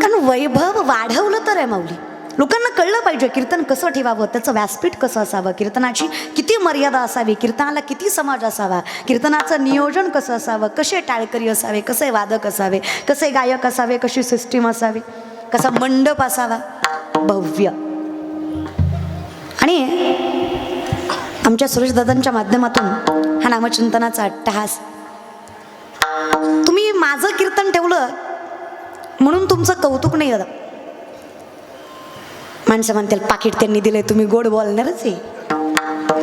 कारण वैभव वाढवलं तर आहे माऊली. लोकांना कळलं पाहिजे कीर्तन कसं ठेवावं, त्याचं व्यासपीठ कसं असावं, कीर्तनाची किती मर्यादा असावी, कीर्तनाला किती समाज असावा, कीर्तनाचं नियोजन कसं असावं, कसे टाळकरी असावे, कसे वादक असावे, कसे गायक असावे, कशी सिस्टीम असावी, कसा मंडप असावा भव्य. आणि आमच्या सुरेश दादांच्या माध्यमातून हा नामचिंतनाचा अट्टहास. तुम्ही माझं कीर्तन ठेवलं म्हणून तुमचं कौतुक नाही दादा. माणसं म्हणतील पाकिट त्यांनी दिलंय, तुम्ही गोड बोलणारच आहे,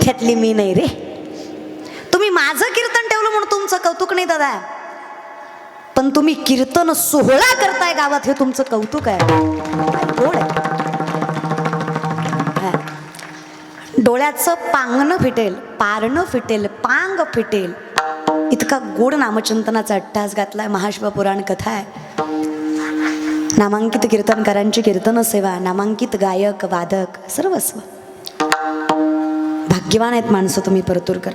त्यातली मी नाही रे. तुम्ही माझं कीर्तन ठेवलं म्हणून तुमचं कौतुक नाही दादा, पण तुम्ही कीर्तन सोहळा करताय गावात हे तुमचं कौतुक आहे. गोड आहे. डोळ्याचं पांगणं फिटेल, पारणं फिटेल, पांग फिटेल इतका गोड नामचिंतनाचा अट्टहास घातलाय. महाशिव पुराण कथा आहे. नामांकित कीर्तनकारांची कीर्तन सेवा, नामांकित गायक वादक सर्वस्व. भाग्यवान आहेत माणसं तुम्ही परतूरकर.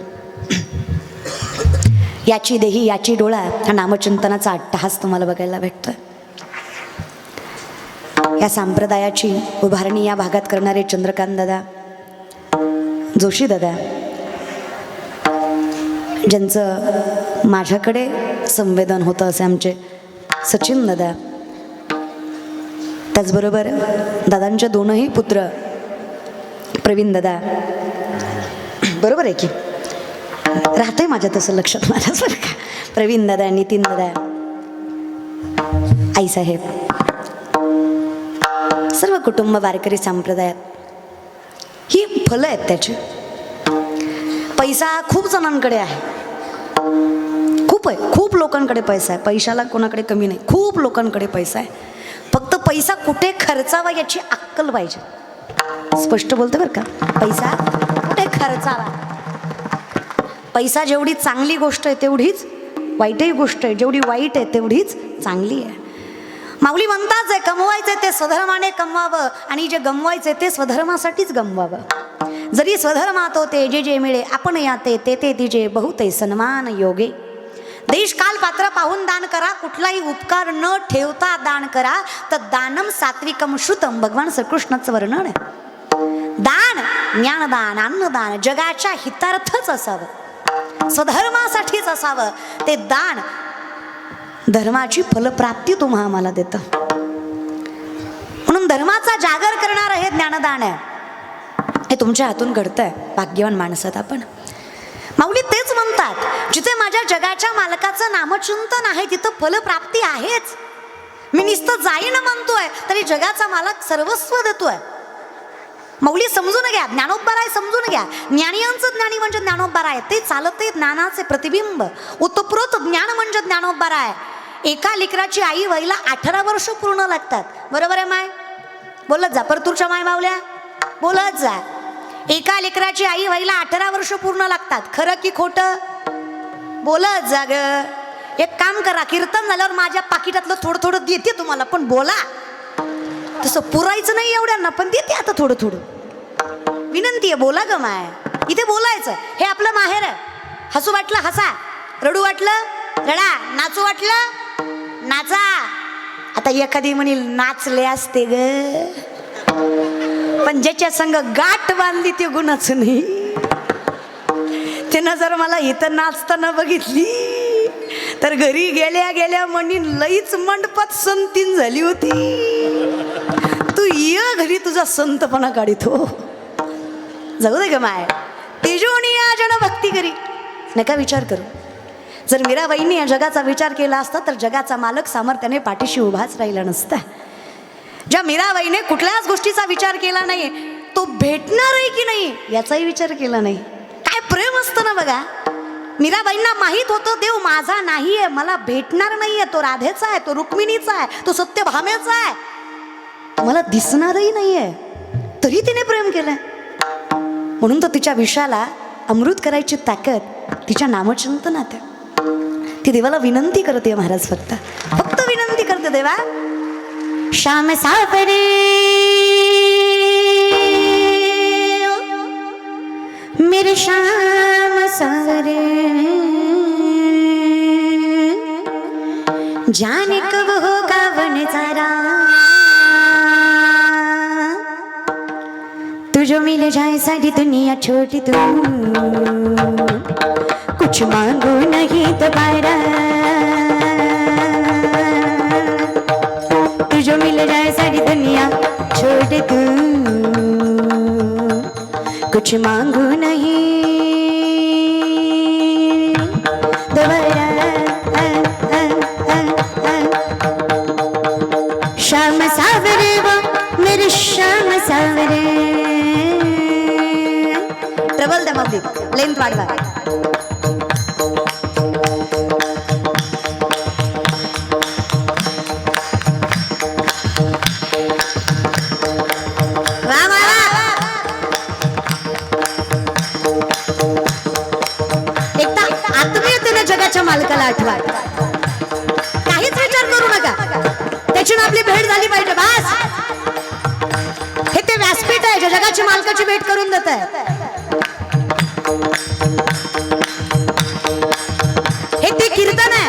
याची देही याची डोळा हा नामचिंतनाचा अट्टहास तुम्हाला बघायला भेटतोय. या संप्रदायाची उभारणी या भागात करणारे चंद्रकांत दादा, जोशी दादा, ज्यांचं माझ्याकडे संवेदन होतं असे आमचे सचिन दादा, त्याचबरोबर दादांचे दोनही पुत्र प्रवीण दादा, बरोबर आहे की राहतंय माझ्या तसं लक्षात माझ्या बरं का, प्रवीण दादा, नितीन दादा, आईसाहेब, सर्व कुटुंब वारकरी संप्रदायात ही फलं आहेत त्याची. पैसा खूप जणांकडे आहे, खूप आहे, खूप लोकांकडे पैसा आहे. पैशाला कोणाकडे कमी नाही, खूप लोकांकडे पैसा आहे. फक्त पैसा कुठे खर्चावा याची अक्कल पाहिजे. स्पष्ट बोलते बरं का, पैसा कुठे खर्चावा. पैसा जेवढी चांगली गोष्ट आहे तेवढीच वाईटही गोष्ट आहे, जेवढी वाईट आहे तेवढीच चांगली आहे. माऊली म्हणतात, कमवायचे ते स्वधर्माने कमवावं आणि जे गमवायचे ते स्वधर्मासाठीच गमवावं. जरी स्वधर्मात होते जे जे मिळे आपण याते ते ते तिजे बहुते सन्मान योगे. देश काल पात्र पाहून दान करा, कुठलाही उपकार न ठेवता दान करा, तर दानम सात्विकम श्रुतम. भगवान श्रीकृष्णाचं वर्णन आहे. दान, ज्ञानदान, अन्नदान जगाच्या हितार्थच असावं, स्वधर्मासाठीच असावं. ते दान धर्माची फलप्राप्ती तुम्हा आम्हाला देतं. म्हणून धर्माचा जागर करणार हे ज्ञानदान आहे. हे तुमच्या हातून घडतंय. भाग्यवान माणसात आपण. माऊली तेच म्हणतात, जिथे माझ्या जगाच्या मालकाचं नामचिंतन आहे तिथं फलप्राप्ती आहेच. मी नुसतं जाईन म्हणतोय तरी जगाचा मालक सर्वस्व देतोय. माऊली समजून घ्या, ज्ञानोबा समजून घ्या. ज्ञानियांचं ज्ञानी म्हणजे ज्ञानोबा आहे. ते चालते ज्ञानाचे प्रतिबिंब. उत्प्रोत ज्ञान म्हणजे ज्ञानोबा आहे. एका लेकराची आई व्हायला 18 वर्ष पूर्ण लागतात. बरोबर आहे माय? बोलत जा परतूरच्या माय माऊल्या, बोलत जा. एका लेकराची आई व्हायला 18 वर्ष पूर्ण लागतात. खरं की खोटं? बोलत जा ग. एक काम करा, कीर्तन झाल्यावर माझ्या पाकिटातलं थोडं थोडं देते तुम्हाला, पण बोला. तसं पुरायचं नाही एवढ्यांना, पण देते आता थोडं थोडं. विनंती आहे, बोला ग माय. इथे बोलायचं, हे आपलं माहेर आहे. हसू वाटलं हसा, रडू वाटलं रडा, नाचू वाटलं नाचा. आता एखादी म्हणील नाचले असते ग, पण ज्याच्या संग गाठ बांधली ते गुणाच नाही. त्यानं जर मला इथं नाचताना बघितली तर घरी गेल्या गेल्या म्हणीन लईच मंडपात संतीन झाली होती. तू ये घरी तुझा संतपणा काढितो. जाऊ दे ग माय, तेजोनिया जन भक्ती करी. नका विचार करू. जर मीराबाईंनी या जगाचा विचार केला असता तर जगाचा मालक सामर्थ्याने पाठीशी उभाच राहिला नसता. ज्या मीराबाईने कुठल्याच गोष्टीचा विचार केला नाही, तो भेटणार आहे की नाही याचाही विचार केला नाही. काय प्रेम असतं ना बघा. मीराबाईंना माहीत होतं देव माझा नाहीये, मला भेटणार नाहीये. तो राधेचा आहे, तो रुक्मिणीचा आहे, तो सत्यभामेचा आहे, मला दिसणारही नाहीये, तरी तिने प्रेम केलंय. म्हणून तर तिच्या विषयाला अमृत करायची ताकद तिच्या नामचिंतनात आहे. ती देवाला विनंती करते महाराज, फक्त विनंती करते, देवा श्याम सापडे मेरे श्याम सावरे. जाने कब होगा वनचारा तू जो मिल जाए सारी दुनिया छोटी तू कुछ मांगो नहीं दोबारा तू जो मिल जाए सारी दुनिया छोड़ तू कुछ मांगो नहीं दोबारा श्याम सावरे वो मेरे श्याम सावरे ट्रबल द पब्लिक लेंथ वाढवा जगाच्या मालकाला आठवा काहीच विचार करू नका त्याची ना आपली भेट झाली पाहिजे बस हे ते व्यासपीठ आहे जे जगाची मालकाची भेट करून देत आहे हे ते कीर्तन आहे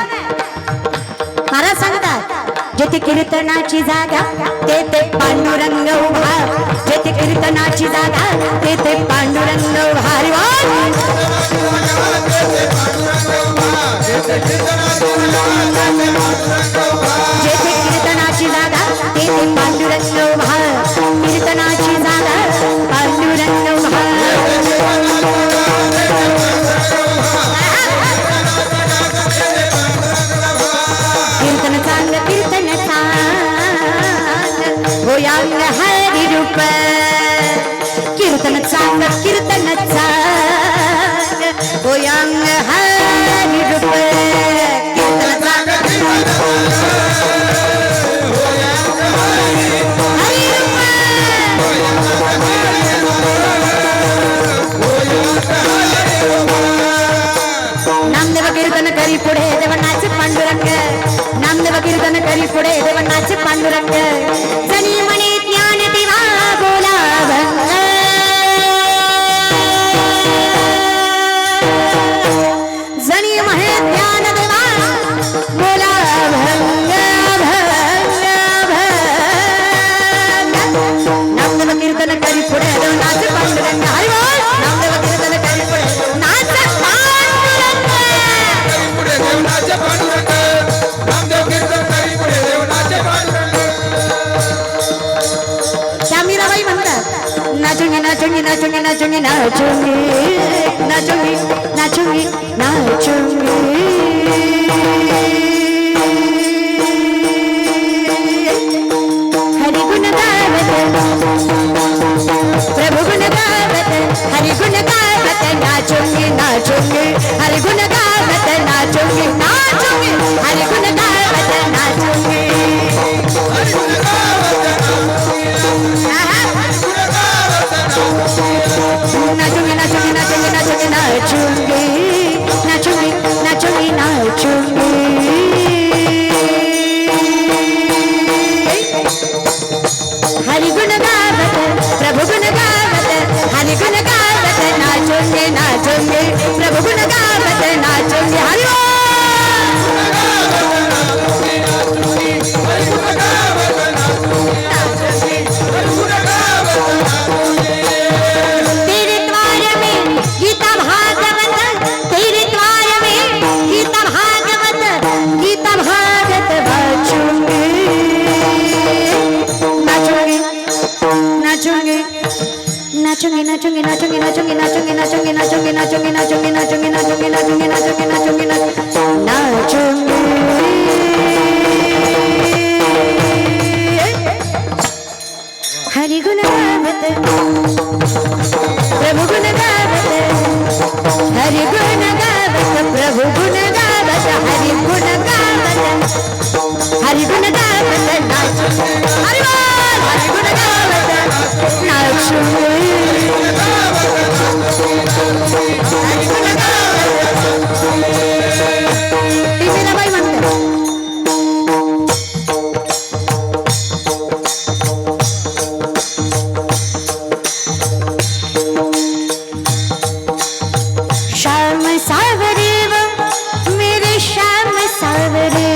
महाराज सांगतात जेथे कीर्तनाची जागा तेथे पांडुरंग उभा जेथे कीर्तनाची जागा तेथे पांडुरंग उभा हरी बोल जेथे कीर्तनाची जागा तेथे पांडुरंग उभा कीर्तनाची जागा पांडुरंग उभा कीर्तन चांग कीर्तन चांग होयांग हरी रूप कीर्तन चांग कीर्तन चांग होयांग हरी रूप कीर्तन चांग हरी रूप नामदेव कीर्तन करी पुढे देवनाचे पांडुरंग नामदेव कीर्तन करी पुढे देवनाचे पांडुरंग जनी म्हणे ज्ञान दिवा बोला भंग जनी म्हणे ज्ञान दिवा बोला भंग नामदेव कीर्तन करी पुढे देवनाचे पांडुरंग हरी बोल नामदेव कीर्तन करी पुढे नाच मीराबाई म्हणतात नाचूंगी नाचूंगी नाचूंगी नाचूंगी नाचूंगी नाचूंगी नाचूंगी नाचूंगी हरि गुण गावत प्रभु गुण गावत हरि गुण गावत नाचूंगी नाचूंगी हरि गुण गावत नाचूंगी नाचूंगी हरि गुण गावत नाचूंगी नाचूंगी नाचूंगी नाचूंगी नाचूंगी नाचूंगी नाचूंगी नाचूंगी नाचूंगी हरि गुण गावत प्रभु गुण गावत हरि गुण गावत नाचूंगी नाचूंगी प्रभु गुण गावत नाचूंगी हरि तेरे द्वार में गीता भागवत तेरे द्वार में गीता भागवत नाचूंगी नाचूंगी नाचूंगी नाचूंगी नाचूंगी नाचूंगी नाचूंगी नाचूंगी नाचूंगी नाचूंगी नाचूंगी नाचूंगी नाचूंगी नाचूंगी नाचूंगी नाचूंगी नाचूंगी नाचूंगी हरि गुण गावत प्रभु गुण गावत हरि गुण गावत प्रभु गुण गावत हरि गुण गावत हरि गुण गावत नाचूंगी हरि बोल हरि गुण गावत नाचूंगी हरि गुण गावत मीराबाई म्हणते श्याम सावरे वो मेरे श्याम सावरे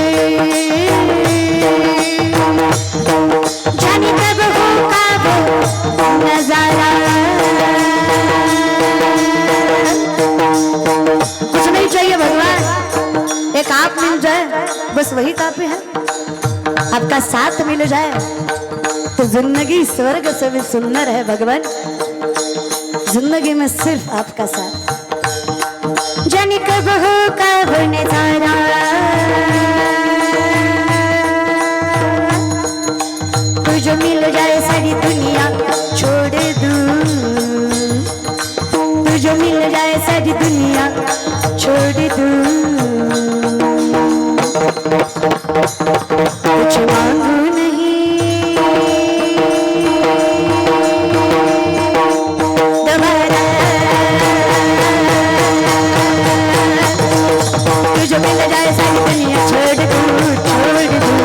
बस वही काफी है। आपका साथ मिल जाए तो जिंदगी स्वर्ग से भी सुंदर है भगवान। जिंदगी में सिर्फ आपका साथ। जाने कब हो कब नजारा, तुझे मिल जाए सारी दुनिया छोड़ दूं, तुझे मिल जाए सारी दुनिया छोड़ दूं। कुछ मांगू नहीं दोबारा, तुझे मिल जाए सारी दुनिया छोड़ दूं, छोड़ दूं,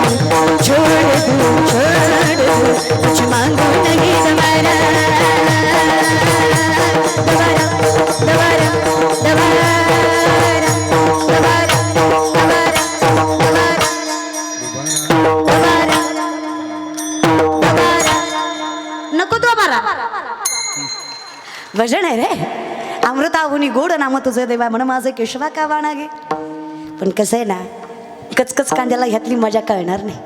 छोड़ दूं, छोड़ दूं। कुछ मांगू नहीं दोबारा, दोबारा, दोबारा, दोबारा, दोबारा, दोबारा, नको दोबारा। भजन आहे रे, अमृताहुनी गोड नाम तुझे देवा, म्हण माझे केशवा का वाणागे. पण कसं आहे ना, कचकच कांद्याला ह्यातली मजा कळणार नाही.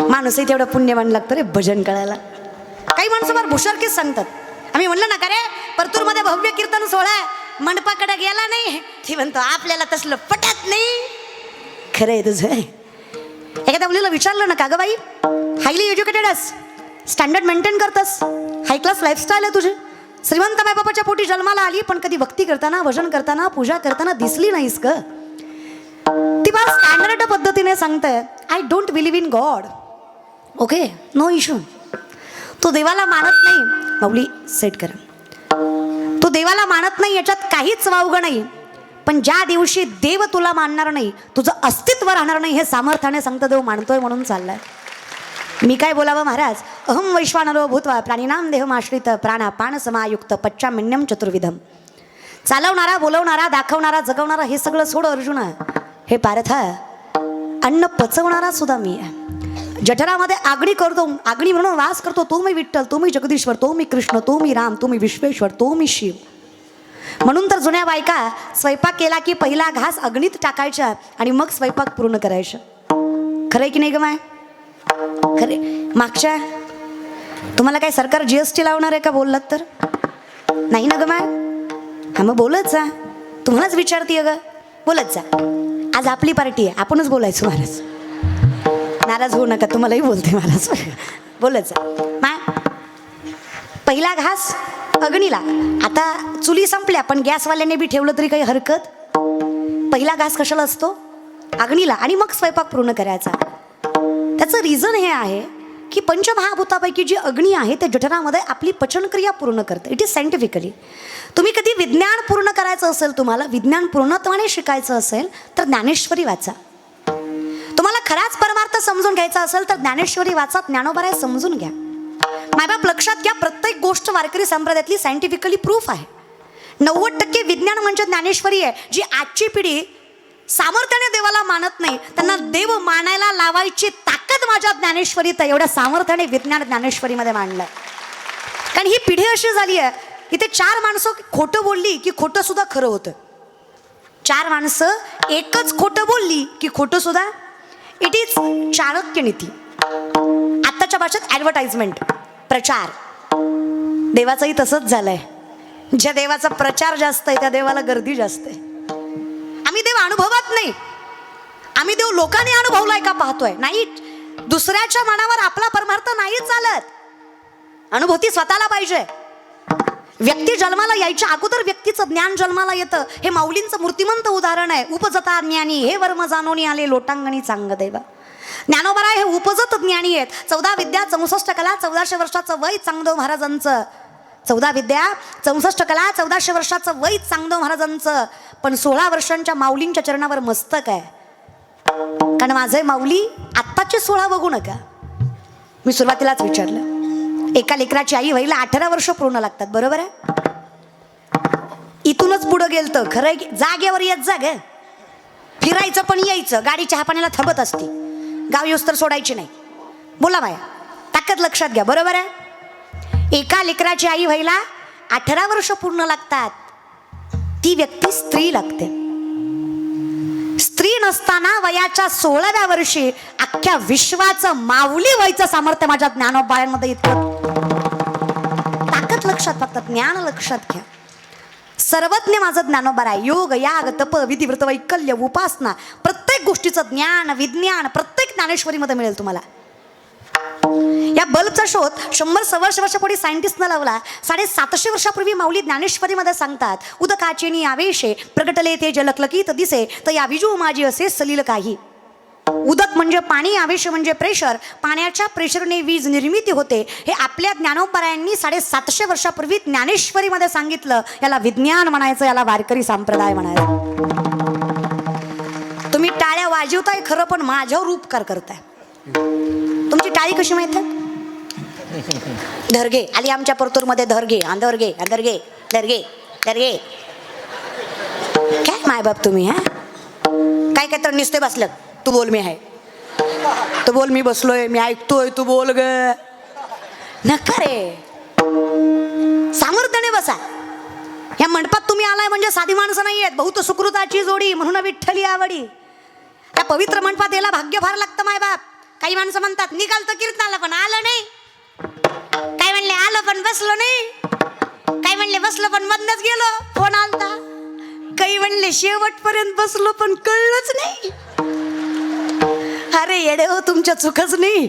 माणूसही तेवढं पुण्यवान लागतं रे भजन कळायला. काही माणसं फार भुशारकीच सांगतात. आम्ही म्हणलं ना का रे, परतूरमध्ये भव्य कीर्तन सोहळा मंडपाकडे गेला नाही, ती म्हणतो आपल्याला तसलं पटत नाही. खरं आहे तुझं. एखाद्या मुलीला विचारलं ना का ग बाई, हायली एज्युकेटेड आहेस, स्टँडर्ड मेंटेन करतस, हाय क्लास लाईफस्टाईल आहे तुझी, श्रीमंत मायबापाच्या पोटी जन्माला आली, पण कधी भक्ती करताना, भजन करताना, पूजा करताना दिसली नाहीस ग. ती मला स्टँडर्ड पद्धतीने सांगते, I don't believe in God. Okay, no issue. तो देवाला मानत नाही, माऊली सेट करा. तो देवाला मानत नाही याच्यात काहीच वावगं नाही. पण ज्या दिवशी देव तुला मानणार नाही, तुझं अस्तित्व राहणार नाही, हे सामर्थ्याने सांगतं देव मानतोय म्हणून चाललाय. मी काय बोलावं महाराज. अहम वैश्वानरो भूत्वा प्राणीनाम देहमाश्रित प्राणापान समायुक्त पच्चामिन्यम चतुर्विधम. चालवणारा, बोलवणारा, दाखवणारा, जगवणारा हे सगळं सोड अर्जुना. हे पार्था, अन्न पचवणारा सुद्धा मी आहे. जठरामध्ये आगणी करतो, आगणी म्हणून वास करतो तो मी विठ्ठल, तो मी जगदीश्वर, तो मी कृष्ण, तो मी राम, तो मी विश्वेश्वर, तो मी शिव. म्हणून तर जुन्या बायका स्वयंपाक केला की पहिला घास अग्नीत टाकायच्या आणि मग स्वयंपाक पूर्ण करायच्या. खरंय की नाही ग माय? खरे. मागच्या तुम्हाला काय सरकार जीएसटी लावणार आहे का बोललात तर? नाही ना ग माय? हा मग बोलत जा. तुम्हालाच विचारतीये ग, बोलत जा. आज आपली पार्टी आहे, आपणच बोलायचं महाराज. नाराज होऊ नका, तुम्हालाही बोलते महाराज. बोलत जा. माय पहिला घास अग्नीला. आता चुली संपल्या पण गॅसवाल्याने बी ठेवलं तरी काही हरकत. पहिला घास कशाला असतो? अग्नीला. आणि मग स्वयंपाक पूर्ण करायचा. त्याचं रिझन हे आहे की पंचमहाभूतापैकी जी अग्नी आहे त्या जठरामध्ये आपली पचनक्रिया पूर्ण करते. It is scientifically. तुम्ही कधी विज्ञान पूर्ण करायचं असेल, तुम्हाला विज्ञान पूर्णत्वाने शिकायचं असेल तर ज्ञानेश्वरी वाचा. तुम्हाला खराच परमार्थ समजून घ्यायचा असेल तर ज्ञानेश्वरी वाचा, ज्ञानोबराय समजून घ्या. मायबाप लक्षात घ्या, प्रत्येक गोष्ट वारकरी संप्रदायातली सायंटिफिकली प्रूफ आहे. 90% विज्ञान म्हणजे ज्ञानेश्वरी आहे. जी आजची पिढी सामर्थ्याने देवाला मानत नाही, त्यांना देव मानायला लावायची ताकद माझ्या ज्ञानेश्वरीत आहे. एवढ्या सामर्थ्याने विज्ञान ज्ञानेश्वरीमध्ये मांडलंय. कारण ही पिढी अशी झाली आहे, इथे 4 माणसं खोटं बोलली की खोटं सुद्धा खरं होतं. 4 माणसं एकच खोटं बोलली की खोटं सुद्धा. इट इज चाणक्य नीती. आत्ताच्या भाषेत ॲडव्हर्टाइजमेंट, प्रचार. देवाचंही तसंच झालंय. ज्या देवाचा प्रचार जास्त आहे त्या देवाला गर्दी जास्त आहे. आम्ही देव अनुभवत नाही, आम्ही देव लोकांनी अनुभवलाय का पाहतोय. नाही, दुसऱ्याच्या मनावर आपला परमार्थ नाही चालत. अनुभूती स्वतःला पाहिजे. व्यक्ती जन्माला यायच्या अगोदर व्यक्तीचं ज्ञान जन्माला येतं. हे माऊलींचं मूर्तिमंत उदाहरण आहे. उपजता ज्ञानी हे वर्म जाणून आले लोटांगणी चांग देवा. ज्ञानोबराय हे उपजत ज्ञानी आहेत. 14 विद्या 64 कला 1400 वर्षाचं वय चांगदेव महाराजांचं. 14 विद्या 64 कला 1400 वर्षाचं वय चांगदेव महाराजांचं. पण 16 वर्षांच्या माऊलींच्या चरणावर मस्तक आहे. कारण माझे माऊली आत्ताचे 16 बघू नका. मी सुरुवातीलाच विचारलं, एका लेकराची आई व्हायला 18 वर्ष पूर्ण लागतात, बरोबर आहे? इथूनच पुढं गेलतं खरं. जागेवर येत जा ग, फिरायचं पण यायचं. गाडी चहा पाण्याला थांबत असती, गाव येऊस तर सोडायची नाही. बोला बाया, ताकद लक्षात घ्या, बरोबर आहे? एका लेकराची आई व्हायला 18 वर्ष पूर्ण लागतात. ती व्यक्ती स्त्री लागते. स्त्री नसताना वयाच्या 16व्या वर्षी अख्ख्या विश्वाचं माऊली व्हायचं सामर्थ्य माझ्या ज्ञानोबाळ्यांमध्ये इतकं. ताकद लक्षात, फक्त ज्ञान लक्षात घ्या. सर्वज्ञ माझं ज्ञानोबा आहे. योग याग तप विधी व्रत वैकल्य उपासना प्रत्येक गोष्टीचं ज्ञान विज्ञान प्रत्येक ज्ञानेश्वरीमध्ये मिळेल तुम्हाला. या बल्बचा शोध 100-125 वर्षापूर्वी सायंटिस्टनं लावला. 750 वर्षापूर्वी माऊली ज्ञानेश्वरीमध्ये सांगतात, उदकाचेनी आवेशे प्रगटले ते जलकलकीत दिसे तर या विजू माझी असे सलील काही. उदक म्हणजे पाणी, आवेश म्हणजे प्रेशर. पाण्याच्या प्रेशरने वीज निर्मिती होते. हे आपल्या ज्ञानोबारायांनी 750 वर्षापूर्वी ज्ञानेश्वरीमध्ये सांगितलं. याला विज्ञान म्हणायचं, याला वारकरी संप्रदाय म्हणायचं. तुम्ही टाळ्या वाजवताय खरं, पण माझ्यावर उपकार करताय. तुमची टाळी कशी माहित आहे? धरगे आली आमच्या परतूरमध्ये. धरगे धरगे धरगे धरगे धरगे. काय मायबाप तुम्ही, हा काय काय तर निसते बसलं. तू बोल मी आहे, तू बोल मी बसलोय, मी ऐकतोय, तू बोल ग. नका रे, सामर्थ्याने बसा. या मंडपात तुम्ही आलाय म्हणजे साधी माणसं नाही आहेत, बहुत सुकृताची जोडी म्हणून विठ्ठली आवडी. त्या पवित्र मंडपात याला भाग्य फार लागतं मायबाप. काही माणसं म्हणतात निघाल तर कीर्तनाला पण आलं नाही, काय म्हणले आलं पण बसलो नाही, काय म्हणले बसलो पण मधनच गेलो, फोन आलता, काही म्हणले शेवटपर्यंत बसलो पण कळलंच नाही. अरे येडे हो, तुमच्या चुकच नाही.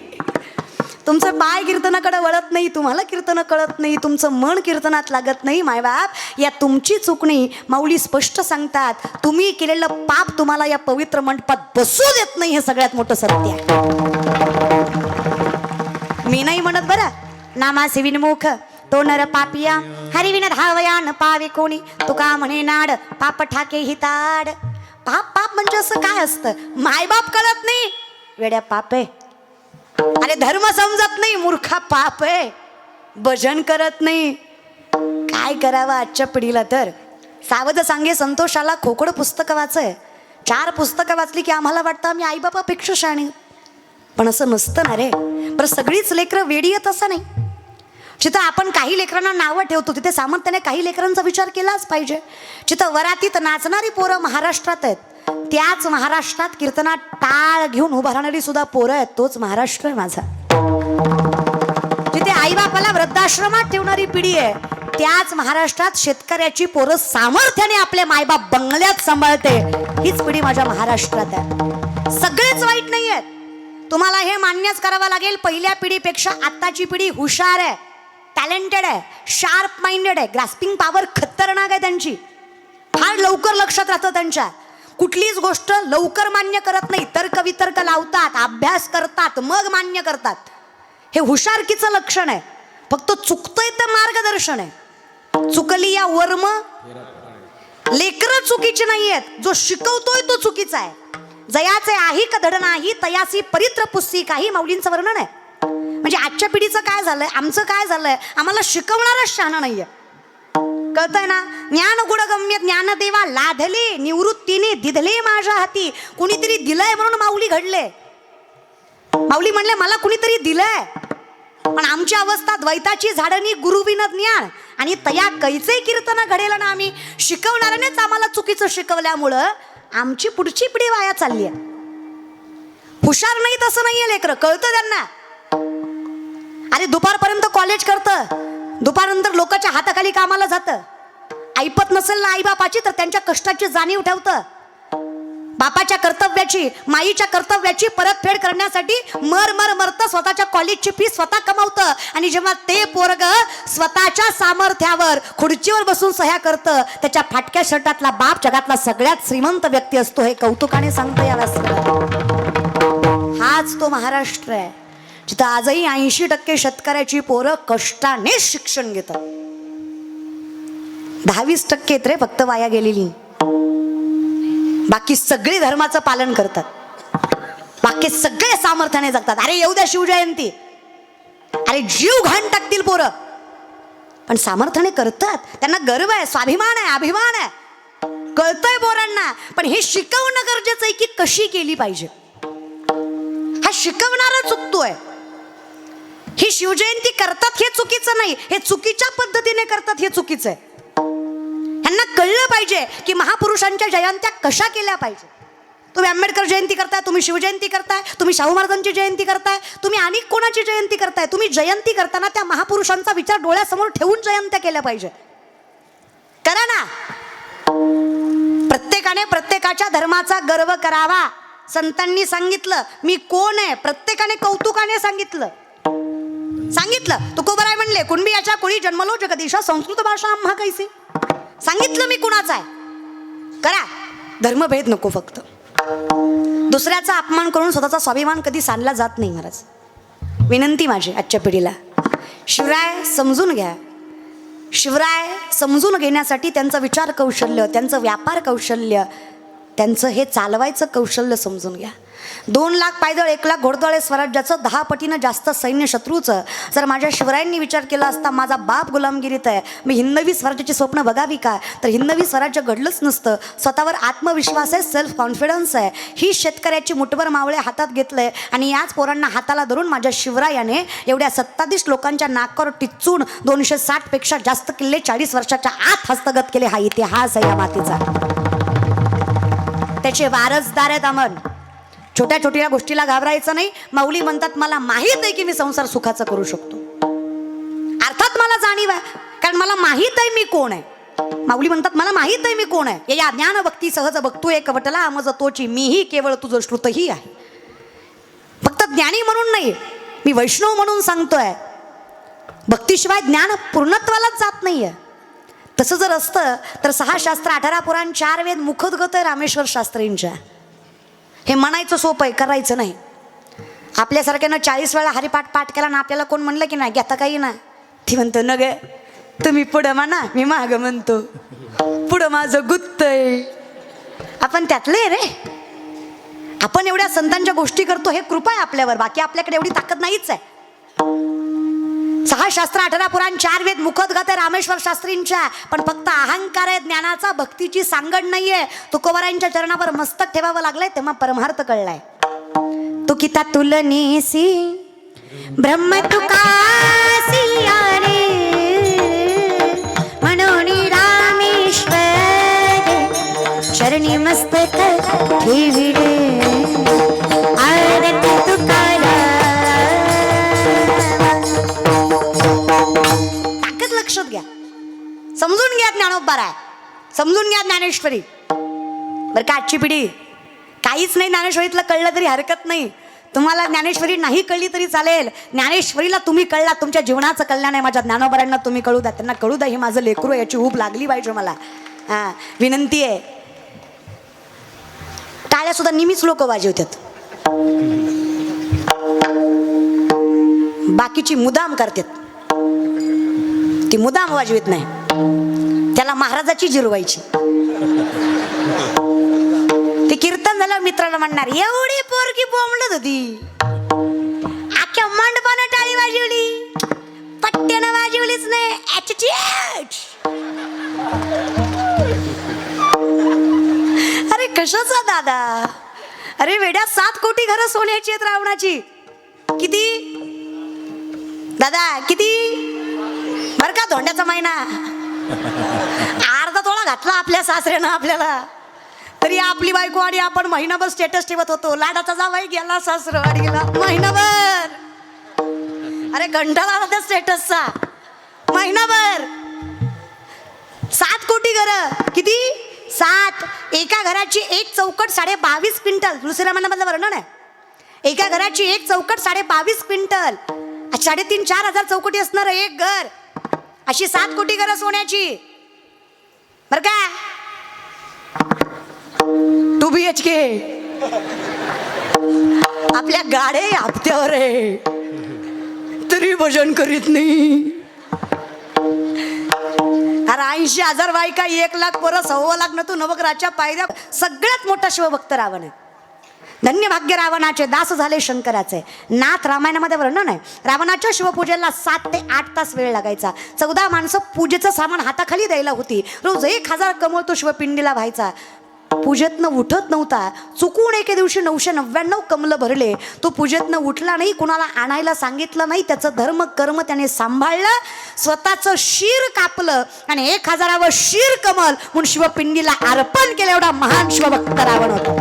तुमचं पाय कीर्तनाकडे वळत नाही, तुम्हाला कीर्तन कळत नाही, तुमचं मन कीर्तनात लागत नाही मायबाप. या तुमची चूक नाही. माऊली स्पष्ट सांगतात, तुम्ही केलेलं पाप तुम्हाला या पवित्र मंडपात बसू देत नाही. हे सगळ्यात मोठं सत्य आहे. मी नाही म्हणत बरं. नामासे विनमुख तो नर पापिया हरिविन धावया न पावे कोणी. तुका म्हणे नाड पाप ठाके हिताड. पाप पाप म्हणजे असं काय असतं? मायबाप कळत नाही, वेड्या पाप आहे. अरे धर्म समजत नाही, मूर्खा पाप आहे. भजन करत नाही, काय करावं आजच्या पिढीला? तर सावध सांगे संतोषाला खोकड पुस्तकं वाचय. 4 पुस्तकं वाचली की आम्हाला वाटतं आम्ही आईबापापेक्षा शाणे. पण असं नसतं ना रे. पण सगळीच लेकरं वेडी आहेत असं नाही. जिथं आपण काही लेकरांना नावं ठेवतो तिथे सामर्थ्याने काही लेकरांचा विचार केलाच पाहिजे. जिथं वरातीत नाचणारी पोरं महाराष्ट्रात आहेत, त्याच महाराष्ट्रात कीर्तनात टाळ घेऊन उभा राहणारी सुद्धा पोरं आहेत. तोच महाराष्ट्र आहे माझा. जिथे आईबापाला वृद्धाश्रमात ठेवणारी पिढी आहे, त्याच महाराष्ट्रात शेतकऱ्याची पोरं सामर्थ्याने आपले मायबाप बंगल्यात सांभाळते. हीच पिढी माझ्या महाराष्ट्रात आहे. सगळेच वाईट नाही आहेत, तुम्हाला हे मान्यच करावं लागेल. पहिल्या पिढीपेक्षा आत्ताची पिढी हुशार आहे, टॅलेंटेड आहे, शार्प माइंडेड आहे. ग्रास्पिंग पॉवर खतरनाक आहे त्यांची. फार लवकर लक्षात राहतं त्यांच्या. कुठलीच गोष्ट लवकर मान्य करत नाही, तर्क वितर्क लावतात, अभ्यास करतात, मग मान्य करतात. हे हुशारकीचं लक्षण आहे. फक्त चुकतंय तर मार्गदर्शन आहे. चुकली या वर्म. लेकरं चुकीची नाही आहेत, जो शिकवतोय तो चुकीचा आहे. जयाचे आही कधड नाही तयासी परित्र पुस्सी काही माऊलींचं वर्णन आहे. म्हणजे आजच्या पिढीचं काय झालंय, आमचं काय झालंय, आम्हाला शिकवणारच शहाणा नाहीये. कळतंय ना? ज्ञान गुणगम्य ज्ञानदेवा लाधले निवृत्तीने दिधले माझ्या हाती. कुणीतरी दिलंय म्हणून माऊली घडले. माऊली म्हणले मला कुणीतरी दिलंय. पण आमची अवस्था द्वैताची झाडणी गुरुविन ज्ञान आणि तया कैचे कीर्तन घडेल ना. आम्ही शिकवणाऱ्यानेच आम्हाला चुकीचं शिकवल्यामुळं आमची पुढची पिढी वाया चालली आहे. हुशार नाही तसं नाहीये लेकरं, कळतं त्यांना. अरे दुपारपर्यंत कॉलेज करतं, दुपारनंतर लोकांच्या हाताखाली कामाला जातं. ऐपत नसेल ना आईबापाची तर त्यांच्या कष्टाची जाणीव ठेवतं. बापाच्या कर्तव्याची माईच्या कर्तव्याची परतफेड करण्यासाठी मरतं. स्वतःच्या कॉलेजची फी स्वतः कमावतं. आणि जेव्हा ते पोरग स्वतःच्या सामर्थ्यावर खुर्चीवर बसून सह्या करतं, त्याच्या फाटक्या शर्टातला बाप जगातला सगळ्यात श्रीमंत व्यक्ती असतो. हे कौतुकाने सांगतो याला. हाच तो महाराष्ट्र आहे जिथं आजही 80% शेतकऱ्याची पोरं कष्टाने शिक्षण घेतात. 10-20% रे फक्त वाया गेलेली. बाकी सगळे धर्माचं पालन करतात, बाकी सगळे सामर्थ्याने जगतात. अरे येऊ द्या शिवजयंती, अरे जीव घाण टाकतील पोरं, पण सामर्थ्याने करतात. त्यांना गर्व आहे, स्वाभिमान आहे, अभिमान आहे. कळतंय पोरांना. पण हे शिकवणं गरजेचं आहे की कशी केली पाहिजे. हा शिकवणारा चुकतोय. ही शिवजयंती करतात हे चुकीचं नाही, हे चुकीच्या पद्धतीने करतात हे चुकीचं आहे. ह्यांना कळलं पाहिजे की महापुरुषांच्या जयंत्या कशा केल्या पाहिजे. तुम्ही आंबेडकर जयंती करताय, तुम्ही शिवजयंती करताय, तुम्ही शाहू महाराजांची जयंती करताय, तुम्ही अनेक कोणाची जयंती करताय. तुम्ही जयंती करताना त्या महापुरुषांचा विचार डोळ्यासमोर ठेवून जयंत्या केल्या पाहिजे. करा ना. प्रत्येकाने प्रत्येकाच्या धर्माचा गर्व करावा. संतांनी सांगितलं मी कोण आहे, प्रत्येकाने कौतुकाने सांगितलं. तुकोबराय म्हणले कुणबियाच्या कुळी जन्मलो जगदीशा संस्कृत भाषा आम्हा कैसी. सांगितलं मी कुणाचा आहे. करा. धर्मभेद नको. फक्त दुसऱ्याचा अपमान करून स्वतःचा स्वाभिमान कधी सांडला जात नाही. महाराज विनंती माझी आजच्या पिढीला, शिवराय समजून घ्या. शिवराय समजून घेण्यासाठी त्यांचं विचार कौशल्य, त्यांचं व्यापार कौशल्य, त्यांचं हे चालवायचं कौशल्य समजून घ्या. 2 लाख पायदळ 1 लाख घोडदळ स्वराज्याचं 10 पटीनं जास्त सैन्य शत्रूचं. जर माझ्या शिवरायांनी विचार केला असता माझा बाप गुलामगिरीत आहे, मी हिंदवी स्वराज्याची स्वप्न बघावी का, तर हिंदवी स्वराज्य घडलंच नसतं. स्वतःवर आत्मविश्वास आहे, सेल्फ कॉन्फिडन्स आहे. ही शेतकऱ्याची मुठभर मावळे हातात घेतलंय आणि याच पोरांना हाताला धरून माझ्या शिवरायाने एवढ्या 27 लोकांच्या नाकावर टिचून 260 पेक्षा जास्त किल्ले 40 वर्षाच्या आत हस्तगत केले. हा इतिहास आहे या मातीचा. त्याचे वारसदार आहेत आम्ही. छोट्या छोट्या गोष्टीला घाबरायचं नाही. माऊली म्हणतात मला माहीत आहे की मी संसार सुखाचा करू शकतो. अर्थात मला जाणीव आहे, कारण मला माहीत आहे मी कोण आहे. माऊली म्हणतात मला माहीत आहे मी कोण आहे. या ज्ञान भक्ती सहज बघतो एक वटला आमज तोची, मीही केवळ तुझं श्रुतही आहे. फक्त ज्ञानी म्हणून नाही, मी वैष्णव म्हणून सांगतोय. भक्तीशिवाय ज्ञान पूर्णत्वालाच जात नाहीये. तसं जर असतं तर 6 शास्त्र 18 पुराण 4 वेद मुखोद्गत आहे रामेश्वर शास्त्रींच्या. हे म्हणायचं सोपं आहे, करायचं नाही. आपल्यासारख्यानं 40 वेळा हरिपाठ पाठ केला ना आपल्याला कोण म्हणलं की नाही घेता काही ना, ती म्हणतो न गे तुम्ही पुढं म्हणा मी मागं म्हणतो, पुढं माझं गुत्तय. आपण त्यातले रे. आपण एवढ्या संतांच्या गोष्टी करतो हे कृपा आहे आपल्यावर. बाकी आपल्याकडे एवढी ताकद नाहीच आहे. 6 शास्त्र 18 पुराण 4 वेद मुखोद्गत आहे रामेश्वर शास्त्रींच्या. पण फक्त अहंकार आहे ज्ञानाचा, भक्तीची सांगड नाहीये. तुकोबारायांच्या चरणावर मस्तक ठेवावं लागलंय तेव्हा परमार्थ कळलाय. तुकिता तुलनेसी ब्रह्म तुकासी रे म्हणून रामेश्वर चरणी मस्तक ठेविले आरती तुकारा. ताकद लक्षात घ्या. समजून घ्या ज्ञानोबा आहे, समजून घ्या ज्ञानेश्वरी. बरं का आजची पिढी काहीच नाही ज्ञानेश्वरीतलं कळलं तरी हरकत नाही. तुम्हाला ज्ञानेश्वरी नाही कळली तरी चालेल. ज्ञानेश्वरीला तुम्ही कळला, तुमच्या जीवनाचं कल्याण आहे. माझ्या ज्ञानोबारांना तुम्ही कळू द्या, त्यांना कळू द्या. हे माझं लेकरू, याची ऊब लागली पाहिजे मला. हां विनंती आहे. टाळ्या सुद्धा नेहमीच लोक वाजवतात, बाकीची मुदाम करतात. ती मुदाम वाजवीत नाही, त्याला महाराजाची जिरवायची. ते कीर्तन झालं मित्राला म्हणणार एवढी पोरकी बोंबलत होती, अख्ख्या मंडपानं टाळी वाजवली, पट्ट्यानं वाजवलीच नाही. अरे कशाचा दादा. अरे वेड्या 7 कोटी घरं सोन्याची आहेत रावणाची. किती दादा किती बर का. धोंड्याचा महिना अर्धा तोळा घातला आपल्या सासऱ्यानं आपल्याला, तरी आपली बायको आणि आपण महिनाभर स्टेटस ठेवत होतो. लाडाचा जावाई गेला सासरवाडीला महिनाभर. अरे घंटा लागला त्या स्टेटसचा महिनाभर. 7 कोटी घरं. किती 7. एका घराची एक चौकट 22.5 क्विंटल. दुसऱ्या महिन्यामधलं वर्णन आहे. एका घराची एक चौकट 22.5 क्विंटल. 3,500-4,000 चौकटी असणार एक घर. अशी 7 कोटी घरं सोन्याची. बर का. 2 BHK. आपल्या गाड्या हप्त्यावर आहे तरी भजन करीत नाही. अरे 80,000 बायका 1 लाख परत 1.25 लाख न तू नवग्रहाच्या पायऱ्या. सगळ्यात मोठा शिवभक्त रावण आहे. धन्य भाग्य रावणाचे दास झाले शंकराचे. नाथ रामायणामध्ये वर्णन आहे. रावणाच्या शिवपूजेला 7 ते 8 तास वेळ लागायचा. 14 माणसं पूजेचं सामान हाताखाली द्यायला होती. रोज 1,000 कमळ तो शिवपिंडीला व्हायचा. पूजेतनं उठत नव्हता. चुकून एके दिवशी 999 कमलं भरले. तो पूजेतनं उठला नाही, कुणाला आणायला सांगितलं नाही. त्याचं धर्म कर्म त्याने सांभाळलं. स्वतःचं शिर कापलं आणि 1000वे शिर कमल म्हणून शिवपिंडीला अर्पण केलं. एवढा महान शिवभक्त रावण होता.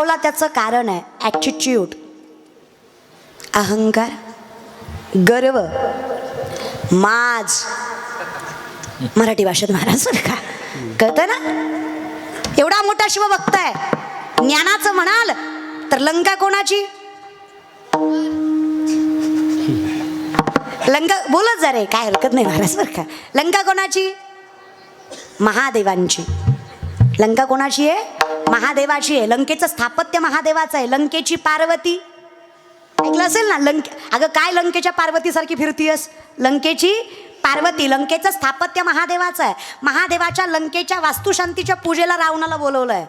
बळावला त्याचं कारण आहे ॲटिट्यूड, अहंकार, गर्व, माज. मराठी भाषेत महाराज बरं का, कळतं ना? एवढा मोठा शिवभक्त आहे, ज्ञानाचं म्हणाल तर लंका कोणाची? लंका बोलत जा रे, काय हरकत नाही महाराज बरं का. लंका कोणाची? महादेवांची. लंका कोणाची आहे? महादेवाची आहे. लंकेचं स्थापत्य महादेवाचं आहे. लंकेची पार्वती ऐकलं असेल ना? अगं काय लंकेच्या पार्वतीसारखी फिरतीयस? लंकेची पार्वती, लंकेचं स्थापत्य महादेवाचं आहे. महादेवाच्या लंकेच्या वास्तुशांतीच्या पूजेला रावणाला बोलवलंय,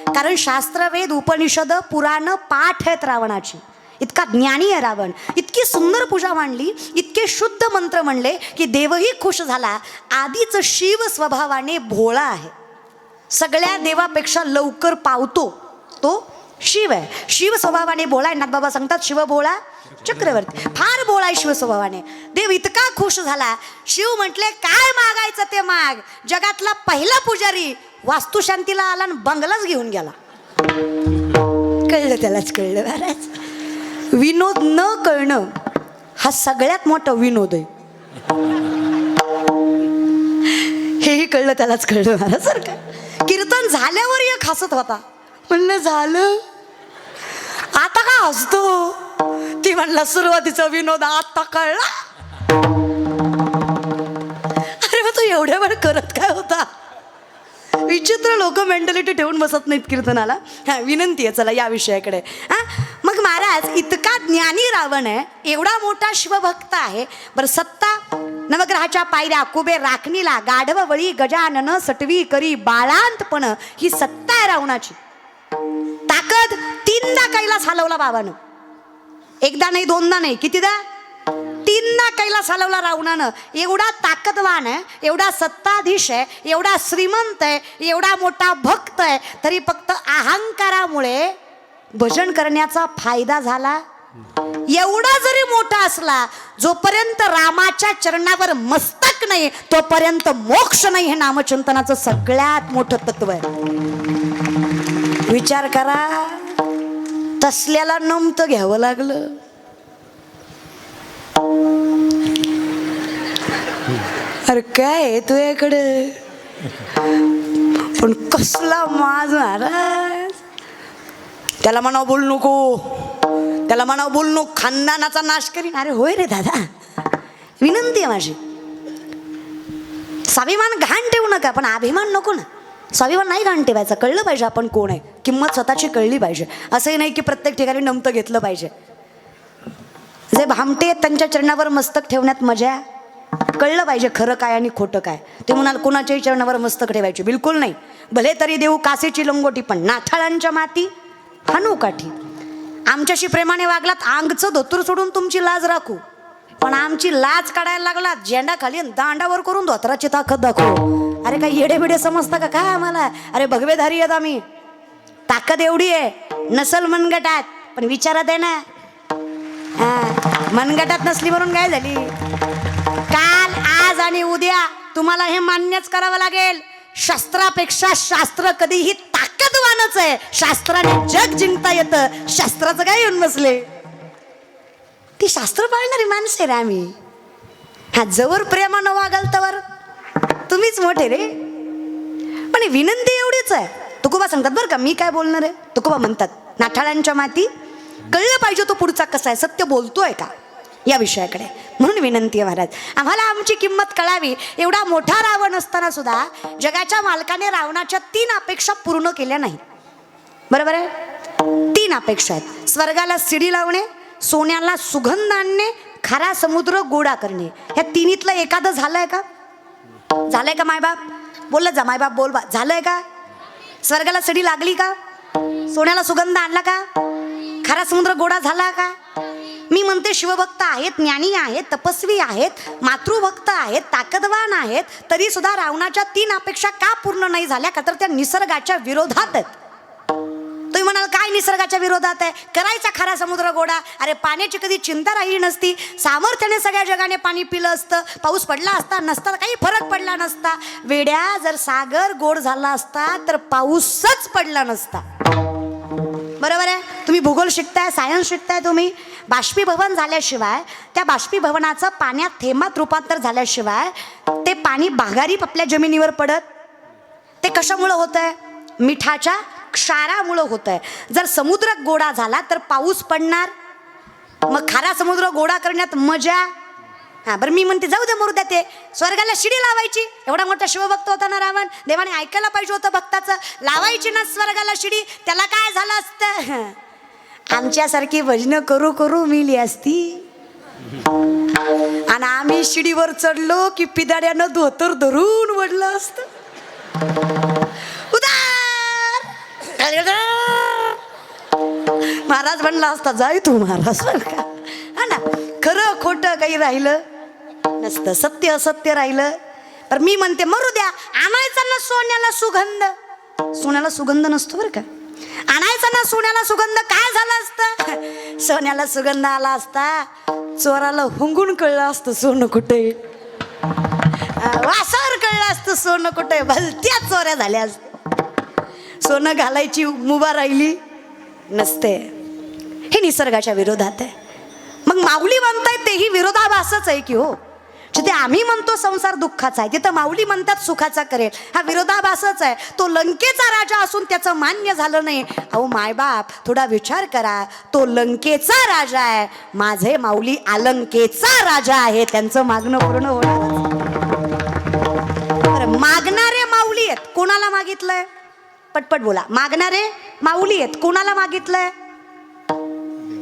कारण शास्त्रवेद, उपनिषद, पुराण पाठ आहेत रावणाची. इतका ज्ञानी आहे रावण. इतकी सुंदर पूजा मांडली, इतके शुद्ध मंत्र म्हणले की देवही खुश झाला. आधीच शिव स्वभावाने भोळा आहे, सगळ्या देवापेक्षा लवकर पावतो तो शिव आहे. शिव स्वभावाने भोळा आहे. नाथबाबा सांगतात शिव भोळा चक्रवर्ती, फार भोळा आहे शिव स्वभावाने. देव इतका खुश झाला, शिव म्हटले काय मागायचं ते माग. जगातला पहिला पुजारी वास्तुशांतीला आला आणि बंगलाच घेऊन गेला. कळलं त्यालाच कळलं महाराज. विनोद न कळणं हा सगळ्यात मोठा विनोद आहे. हेही कळलं त्यालाच कळलं महाराज सर का. कीर्तन झाल्यावर एक हसत होता, म्हणलं झालं आता का हसतो? ती म्हणला सुरुवातीचा विनोद आता कळला. अरे मग तू एवढ्या वेळ करत काय होता? विचित्र लोक मेंटॅलिटी ठेवून बसत नाहीत कीर्तनाला. हा, विनंती आहे चला या विषयाकडे. हा, मग महाराज इतका ज्ञानी रावण आहे, एवढा मोठा शिवभक्त आहे. बरं, सत्ता नवग्रहाच्या पायऱ्या, कुबेर राखणीला, गाढव वळी, गजानन सटवी करी बाळांतपण, ही सत्ता आहे रावणाची. ताकद 3दा कैलास हलवला बाबानं. एकदा नाही, दोनदा नाही, कितीदा? 3दा कैलास हलवला रावणानं. एवढा ताकदवान आहे, एवढा सत्ताधीश आहे, एवढा श्रीमंत आहे, एवढा मोठा भक्त आहे, तरी फक्त अहंकारामुळे भजन करण्याचा फायदा झाला. एवढा जरी मोठा असला, जोपर्यंत रामाच्या चरणावर मस्तक नाही तोपर्यंत मोक्ष नाही. हे नामचिंतनाचं सगळ्यात मोठं तत्व आहे. विचार करा, तसल्याला नमतं घ्यावं लागलं. अरे काय आहे तुझ्याकडे, पण कसला माज महाराज. त्याला म्हणावं बोल नको, त्याला म्हणावं बोल नको, खानदानाचा नाश करीन. अरे होय रे दादा, विनंती आहे माझी, स्वाभिमान घाण ठेवू नका, पण अभिमान नको ना. स्वाभिमान नाही घाण ठेवायचा, कळलं पाहिजे आपण कोण आहे, किंमत स्वतःची कळली पाहिजे. असंही नाही की प्रत्येक ठिकाणी नमतं घेतलं पाहिजे. जे भामटे आहेत त्यांच्या चरणावर मस्तक ठेवण्यात मजा आहे. कळलं पाहिजे खरं काय आणि खोटं काय. ते म्हणाल कोणाच्याही चरणावर मस्तक ठेवायचे, बिलकुल नाही. भले तरी देऊ कासेची लंगोटी, पण नाठाळांच्या माती हानू काठी. आमच्याशी प्रेमाने वागलात, अंगचं धोतर सोडून तुमची लाज राखू, पण आमची लाज काढायला लागला झेंडा खाली दांडावर करून धोतराची ताकद दाखवू. अरे काय येडे बिडे समजता का काय आम्हाला? अरे भगवेधारी आहेत आम्ही. ताकद एवढी आहे, नसल मनगटात पण विचारात आहे ना. मनगटात नसली म्हणून काय झाली? काल, आज आणि उद्या तुम्हाला हे मान्यच करावं लागेल. शस्त्रापेक्षा शास्त्र कधीही ताकदवानच आहे. शास्त्राने जग जिंकता येतं, शास्त्राचं काय येऊन बसले? ती शास्त्र पाळणारी माणसं आहे रे आम्ही. हा, जवळ प्रेमानं वागाल तवर तुम्हीच मोठे रे. पण विनंती एवढीच आहे. तुकोबा सांगतात बरं का, मी काय बोलणार आहे. तुकोबा म्हणतात नाठाळांच्या माती. कळलं पाहिजे तो पुढचा कसा आहे, सत्य बोलतोय का या विषयाकडे. म्हणून विनंती आहे महाराज, आम्हाला आमची किंमत कळावी. एवढा मोठा रावण असताना सुद्धा जगाच्या मालकाने रावणाच्या 3 अपेक्षा पूर्ण केल्या नाही. बरोबर आहे? 3 अपेक्षा आहेत. स्वर्गाला शिडी लावणे, सोन्याला सुगंध आणणे, खारा समुद्र गोडा करणे. ह्या 3तलं एखादं झालंय का? झालंय का मायबाप? बोलत जा मायबाप, बोल बा. झालंय का? स्वर्गाला शिडी लागली का? सोन्याला सुगंध आणला का? खारा समुद्र गोडा झाला का? मी म्हणते शिवभक्त आहेत, ज्ञानी आहेत, तपस्वी आहेत, मातृभक्त आहेत, ताकदवान आहेत, तरी सुद्धा रावणाच्या 3 अपेक्षा का पूर्ण नाही झाल्या? का तर त्या निसर्गाच्या विरोधात आहेत. तुम्ही म्हणाल काय निसर्गाच्या विरोधात आहे? करायचा खारा समुद्र गोडा. अरे पाण्याची कधी चिंता राहिली नसती, सामर्थ्याने सगळ्या जगाने पाणी पिलं असतं, पाऊस पडला असता नसता, काही फरक पडला नसता. वेड्या, जर सागर गोड झाला असता तर पाऊसच पडला नसता. बरोबर आहे. तुम्ही भूगोल शिकताय, सायन्स शिकताय, तुम्ही बाष्पीभवन झाल्याशिवाय, त्या बाष्पीभवनाचं पाण्यात थेंबात रूपांतर झाल्याशिवाय ते पाणी बागारी आपल्या जमिनीवर पडत. ते कशामुळं होत आहे? मिठाच्या क्षारामुळं होत आहे. जर समुद्र गोडा झाला तर पाऊस पडणार, मग खारा समुद्र गोडा करण्यात मजा. हा बरं, मी म्हणते जाऊ दे मरू द्या, ते स्वर्गाला शिडी लावायची. एवढा मोठा शिवभक्त होता ना रावण, देवाने ऐकायला पाहिजे होतं भक्ताचं. लावायची ना स्वर्गाला शिडी, त्याला काय झालं असतं? आमच्यासारखी भजनं करू करू मिली असती. आणि आम्ही शिडीवर चढलो की पिदाड्यानं धोतर धरून वडलं असतं. उदार महाराज म्हणला असता, जाय तू महाराज का. हा ना, खरं खोटं काही राहिलं नसतं, सत्य असत्य राहिलं. पण मी म्हणते मरू द्या, आणायचा ना सोन्याला सुगंध. सोन्याला सुगंध नसतो बरं का, आणायचा ना सोन्याला सुगंध. काय झालं असतं? सोन्याला सुगंध आला असता, चोराला हुंगून कळलं असतं सोनं कुठे, वासावर कळलं असतं सोनं कुठे, भलत्या चोऱ्या झाल्या असत्या. सोनं घालायची मुभा राहिली नसते. हे निसर्गाच्या विरोधात आहे. मग माऊली म्हणतायत तेही विरोधाभासच आहे की हो. जिथे आम्ही म्हणतो संसार दुःखाचा आहे, तिथं माऊली म्हणतात सुखाचा करेल. हा विरोधाभासच आहे. तो लंकेचा राजा असून त्याचं मान्य झालं नाही. अहो मायबाप, थोडा विचार करा. तो लंकेचा राजा आहे, माझे माऊली अलंकेचा राजा आहे. त्यांचं मागणं पूर्ण होणार. मागणारे माऊली आहेत. कोणाला मागितलंय? पटपट बोला. मागणारे माऊली आहेत. कोणाला मागितलंय?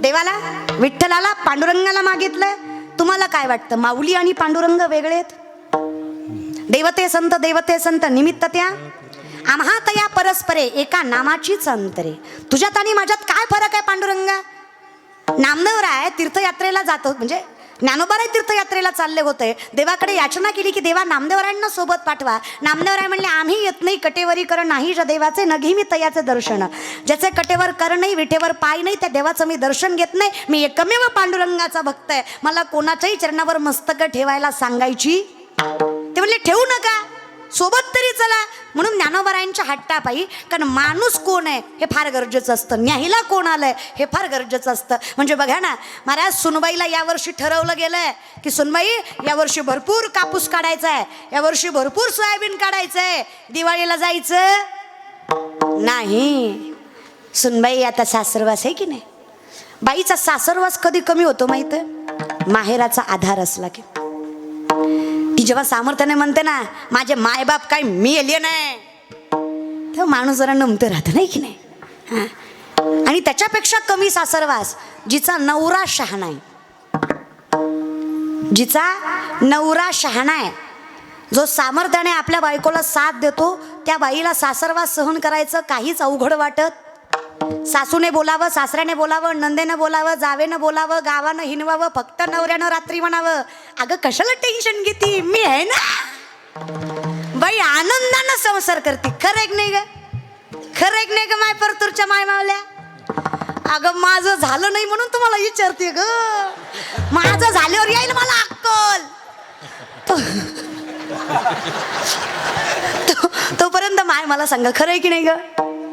देवाला, विठ्ठलाला, पांडुरंगाला मागितलंय. तुम्हाला काय वाटतं, माऊली आणि पांडुरंग वेगळे आहेत? देवते संत निमित्त त्या आम्हा तया परस्परे एका नामाचीच अंतरे. तुझ्यात आणि माझ्यात काय फरक आहे पांडुरंगा? नामदेवराय तीर्थयात्रेला जातो, म्हणजे ज्ञानोबाराय तीर्थयात्रेला चालले होते. देवाकडे याचना केली की देवा नामदेवरायांना सोबत पाठवा. नामदेवराय म्हणले आम्ही येत नाही कटेवरी कर नाही ज्या देवाचे न घे मी तयाचे दर्शन. ज्याचे कटेवर कर नाही, विटेवर पाय नाही, त्या देवाचं मी दर्शन घेत नाही. मी एकमेव पांडुरंगाचा भक्त आहे. मला कोणाच्याही चरणावर मस्तक ठेवायला सांगायची. ते म्हणले ठेवू नका, सोबत तरी चला. म्हणून ज्ञानोबारायांच्या हट्टापायी, कारण माणूस कोण आहे हे फार गरजेचं असतं, न्यायला कोण आलंय हे फार गरजेचं असतं. म्हणजे बघा ना महाराज, सुनबाईला यावर्षी ठरवलं गेलंय की सुनबाई यावर्षी भरपूर कापूस काढायचा आहे, यावर्षी भरपूर सोयाबीन काढायचं आहे, दिवाळीला जायचं नाही. सुनबाई आता सासरवास आहे की नाही. बाईचा सासरवास कधी कमी होतो माहित आहे? माहेराचा आधार असला की. ती जेव्हा सामर्थ्याने म्हणते ना माझे मायबाप काय मेले नाही, तेव्हा माणूस जरा नमतं राहतं नाही की नाही. आणि त्याच्यापेक्षा कमी सासरवास जिचा नवरा शहाणा आहे, जिचा नवरा शहाणा आहे, जो सामर्थ्याने आपल्या बायकोला साथ देतो, त्या बाईला सासरवास सहन करायचं काहीच अवघड वाटत. सासूने बोलावं, सासऱ्याने बोलावं, नंदेनं बोलावं, जावेनं बोलावं, गावानं हिनवावं, फक्त नवऱ्यानं रात्री म्हणावं अगं कशाला टेन्शन घेती, मी आहे ना. बाई आनंदानं संसार करते. खरं एक नाही ग, खरं एक नाही ग माय परतूरच्या माय मावल्या. अगं माझं झालं नाही म्हणून तुम्हाला विचारते ग, माझं झाल्यावर येईल मला अक्कल. तोपर्यंत माय मला सांगा खरं आहे की नाही ग.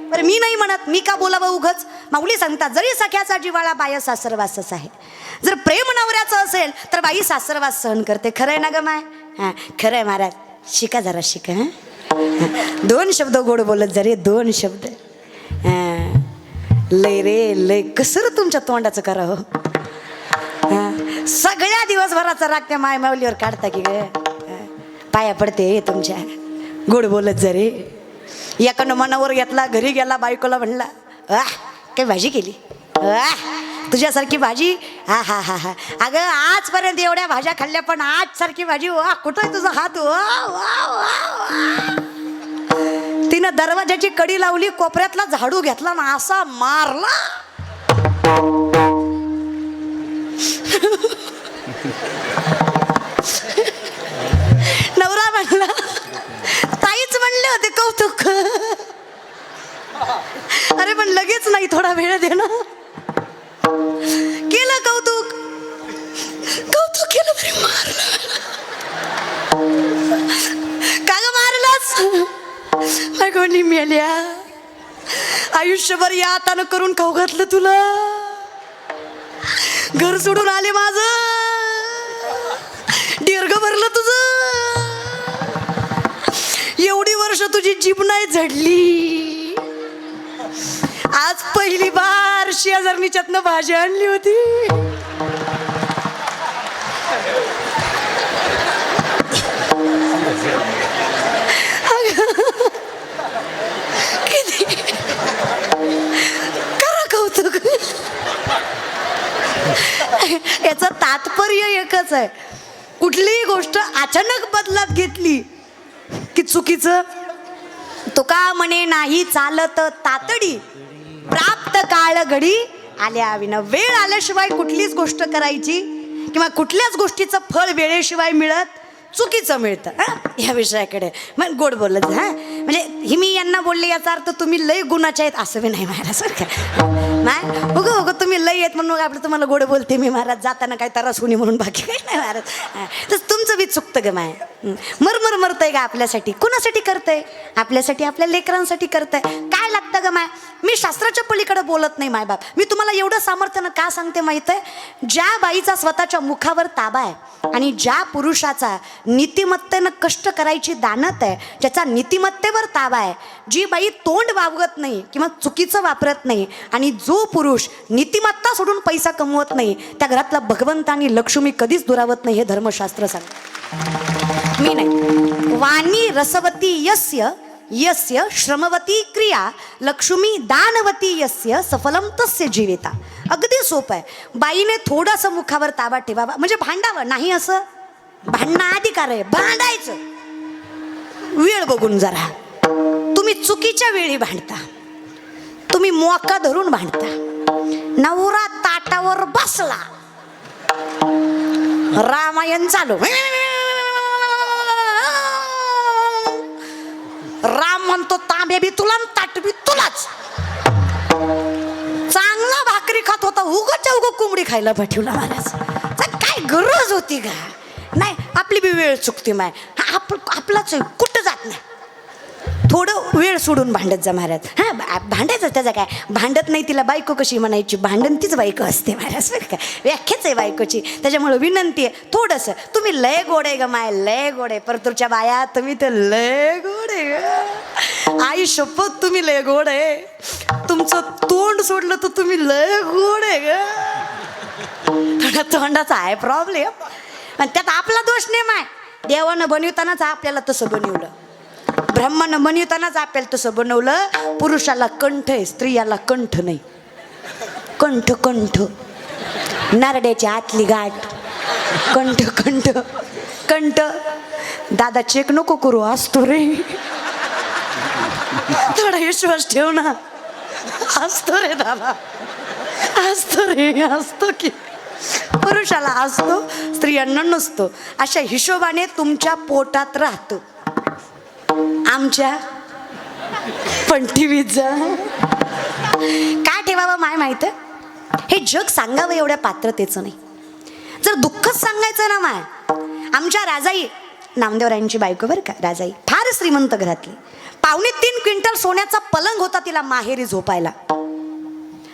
बरं मी नाही म्हणत, मी का बोलावं उगच. माऊली सांगतात जरी सख्याचा जिव्हाळा बाया सासरवासच आहे. जर प्रेम नवऱ्याचं असेल तर बाई सासरवास सहन करते. खरं आहे ना ग माय. हां खरं आहे महाराज, शिका जरा शिका. हां दोन शब्द गोड बोलत जरे, दोन शब्द. हां लय रे लय कसं तुमच्या तोंडाचं करावं. हां सगळ्या दिवसभराचा राग त्या माय माऊलीवर काढता की ग. पाया पडते तुमच्या, गोड बोलत जरे. एकानं मनावर घेतला, घरी गेला, बायकोला म्हणला काय भाजी केली, तुझ्यासारखी भाजी. हा हा हा हा अगं आजपर्यंत एवढ्या भाज्या खाल्ल्या पण आज सारखी भाजी वा, कुठं तुझा हात. वा वा वा. तिनं दरवाजाची कडी लावली, कोपऱ्यातला झाडू घेतला ना असा मारला. नवरा म्हणला, ताईच म्हणले होते कौतुक. अरे पण लगेच नाही, थोडा वेळ दे ना. केलं कौतुक, कौतुक केलं तरी मारलं. का ग मारलास? कोणी मेल्या आयुष्यभर या हातानं करून खाऊ घातलं तुला, घर सोडून आले माझं, दीर्घ भरलं तुझं, एवढी वर्ष तुझी जीभ नाही झडली, आज पहिली बार 6,000 भाजी आणली होती. करा कौतुक. याचं तात्पर्य एकच आहे, कुठलीही गोष्ट अचानक बदलात घेतली की चुकीचं. तुका म्हणे नाही चालत तातडी, प्राप्त काळ घडी आल्या विना. वेळ आल्याशिवाय कुठलीच गोष्ट करायची किंवा कुठल्याच गोष्टीचं फळ वेळेशिवाय मिळत चुकीचं मिळतं. ह्या विषयाकडे मग गोड बोलत हा, म्हणजे ही मी यांना बोलले याचा अर्थ तुम्ही लय गुणाचे आहेत असं बी नाही महाराज. नाही उगं उगं तुम्ही लय आहेत म्हणून आपलं तुम्हाला गोड बोलते मी महाराज, जाताना काय त्रास होणे म्हणून, बाकी काही नाही महाराज. तर तुमचं बी चुकतं ग माय. मरमर मरतंय का आपल्यासाठी, कुणासाठी करतंय? आपल्यासाठी, आपल्या लेकरांसाठी करतंय. काय लागतं ग माय? मी शास्त्राच्या पलीकडे बोलत नाही मायबाप. मी तुम्हाला एवढं सामर्थ्यानं का सांगते माहित आहे? ज्या बाईचा स्वतःच्या मुखावर ताबा आहे आणि ज्या पुरुषाचा नीतिमत्तेनं कष्ट करायची दानत आहे, ज्याचा नीतिमत्तेवर ताबा आहे, जी बाई तोंड वावगत नाही किंवा चुकीचं वापरत नाही आणि जो पुरुष नीतिमत्ता सोडून पैसा कमवत नाही, त्या घरातला भगवंत आणि लक्ष्मी कधीच दुरावत नाही, हे धर्मशास्त्र सांगतं. मी नाही. वाणी रसवती यस्य यस्य श्रमवती क्रिया लक्ष्मी दानवती यस्य सफलम तस्य जीविता. अगदी सोपं आहे. बाईने थोडंसं मुखावर ताबा ठेवावा, म्हणजे भांडावं नाही असं. भांडणं अधिकार आहे, भांडायचं वेळ बघून. जरा तुम्ही चुकीच्या वेळी भांडता, तुम्ही मोका धरून भांडता. नवरा ताटावर बसला, रामायण चालू, राम म्हणतो तांबे बी तुला ताट बी तुलाच. चांगला भाकरी खात होता, उगाच्या उग कोंबडी खायला पाठवला महाराज. काय गरज होती का? नाही, आपली बी वेळ चुकते माय. आपलाच कुठं जात नाही. थोडं वेळ सोडून भांडत जा महाराज. हा भांडायचं, त्याचा काय भांडत नाही तिला बायको कशी म्हणायची, भांडण तीच बायको असते महाराज. बरं काय व्याख्याच आहे बायकोची. त्याच्यामुळे विनंती आहे थोडंसं. तुम्ही लय गोड आहे ग माय, लय गोड आहे. परतूरच्या बाया तुम्ही तर लय गोड आहे. आई शपथ तुम्ही लय गोड आहे. तुमचं तोंड सोडलं तर तुम्ही लय गोड आहे ग. थोडा तोंडाचा आहे प्रॉब्लेम, आणि त्यात आपला दोष नाही माय. देवानं बनवतानाच आपल्याला तसं बनवलं, ब्रह्मानं बनवतानाच आपल्याला तसं बनवलं. पुरुषाला कंठ आहे, स्त्रियाला कंठ नाही. कंठ कंठ नारड्याची आतली गाठ, कंठ कंठ कंठ. दादा चेक नको करू, असतो रे. थोडा विश्वास ठेव ना. असतो रे दादा, असतो रे, असतो की. पुरुषाला असतो, स्त्रियांना नसतो. अशा हिशोबाने तुमच्या पोटात राहतो. आमच्या पण टीव्हीचा काय ठेवावं माय माहित. हे जग सांगावं एवढ्या पात्रतेचं नाही. जर दुःखच सांगायचं ना माय, आमच्या राजाई, नामदेवरायांची बायको बरं का, राजाई फार श्रीमंत घरातली. 2.5 क्विंटल सोन्याचा पलंग होता तिला माहेरी झोपायला.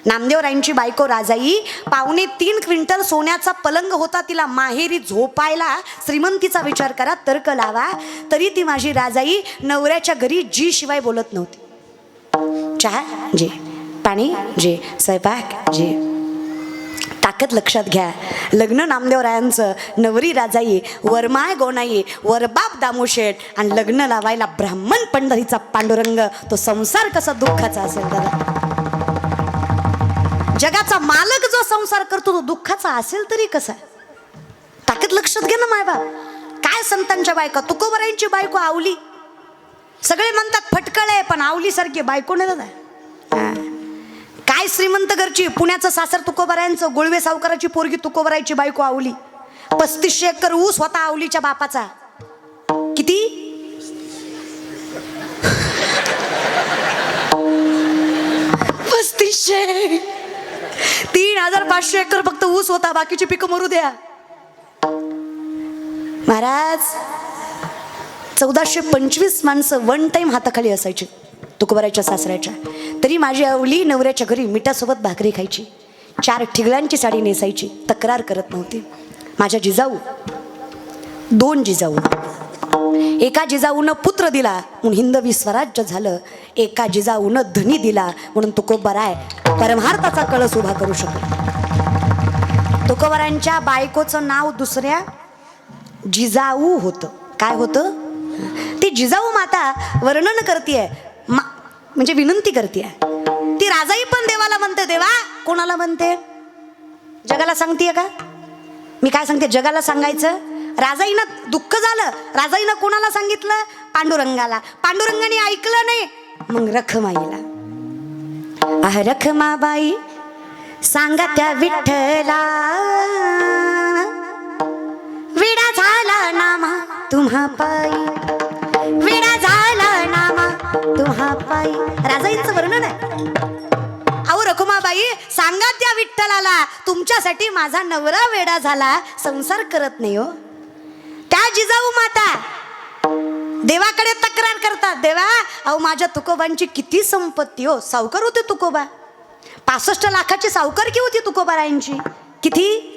नामदेवरायांची बायको राजाई, 2.5 क्विंटल सोन्याचा पलंग होता तिला माहेरी झोपायला. श्रीमंतीचा विचार करा, तर्क लावा. तरी ती माझी राजाई नवऱ्याच्या घरी जी शिवाय बोलत नव्हती. चहा जे, पाणी जे, स्वयंपाक जे. ताकद लक्षात घ्या. लग्न नामदेवरायांचं, नवरी राजाई, वरमाय गोनाई, वरबाप दामोशेठ आणि लग्न लावायला ब्राह्मण पंढरीचा पांडुरंग. तो संसार कसा दुःखाचा असेल दादा. जगाचा मालक जो संसार करतो तो दुःखाचा असेल तरी कसा. ताकद लक्षात घे ना मायबाप. काय संतांच्या बायका, तुकोबरायांची बायको आवली. सगळे म्हणतात फटकळ आहे, पण आवली सारखी बायको नाही दादा. काय श्रीमंत घरची, पुण्याचं सासर तुकोबरायांचं, गोळवे सावकाराची पोरगी तुकोबरायची बायको आवली. 3500 एकर ऊस होता आवलीच्या बापाचा. किती? 3500. 3500 एकर फक्त ऊस होता, बाकीची पिकं मरू द्या महाराज. 1425 माणसं वन टाइम हाताखाली असायची. तुकोबाराच्या सासऱ्याच्या. तरी माझी आवली नवऱ्याच्या घरी मिठासोबत भाकरी खायची, 4 ठिगळ्यांची साडी नेसायची, तक्रार करत नव्हती. माझ्या जिजाऊ, 2 जिजाऊ, एका जिजाऊनं पुत्र दिला म्हणून हिंदवी स्वराज्य झालं, एका जिजाऊनं धनी दिला म्हणून तुकोबाराय परमार्थाचा कळस उभा करू शकतो. तुकोबारांच्या बायकोचं नाव दुसऱ्या जिजाऊ होतं. काय होतं? ती जिजाऊ माता वर्णन करतीये, म्हणजे विनंती करतीये. ती राजाई पण देवाला म्हणते. देवा कोणाला म्हणते? जगाला सांगतीये का? मी काय सांगते, जगाला सांगायचं. राजाईनं दुःख झालं, राजाईनं कोणाला सांगितलं? पांडुरंगाला. पांडुरंगाने ऐकलं नाही, मग रखमाईला. रखमाबाई सांगा त्या विठ्ठला, विडा झाला नामा तुम्हा पायी, विडा झाला नामा तुम्हा पायी. राजाईंचं वर्णन आहे. अहो रखुमाबाई सांगा त्या विठ्ठलाला, तुमच्यासाठी माझा नवरा वेडा झाला, संसार करत नाही हो. त्या जिजाऊ माता देवाकडे तक्रार करतात. देवा अहो माझ्या तुकोबांची किती संपत्ती हो. सावकार होते तुकोबा, 65 लाखाची सावकारकी होती तुकोबारायांची. किती?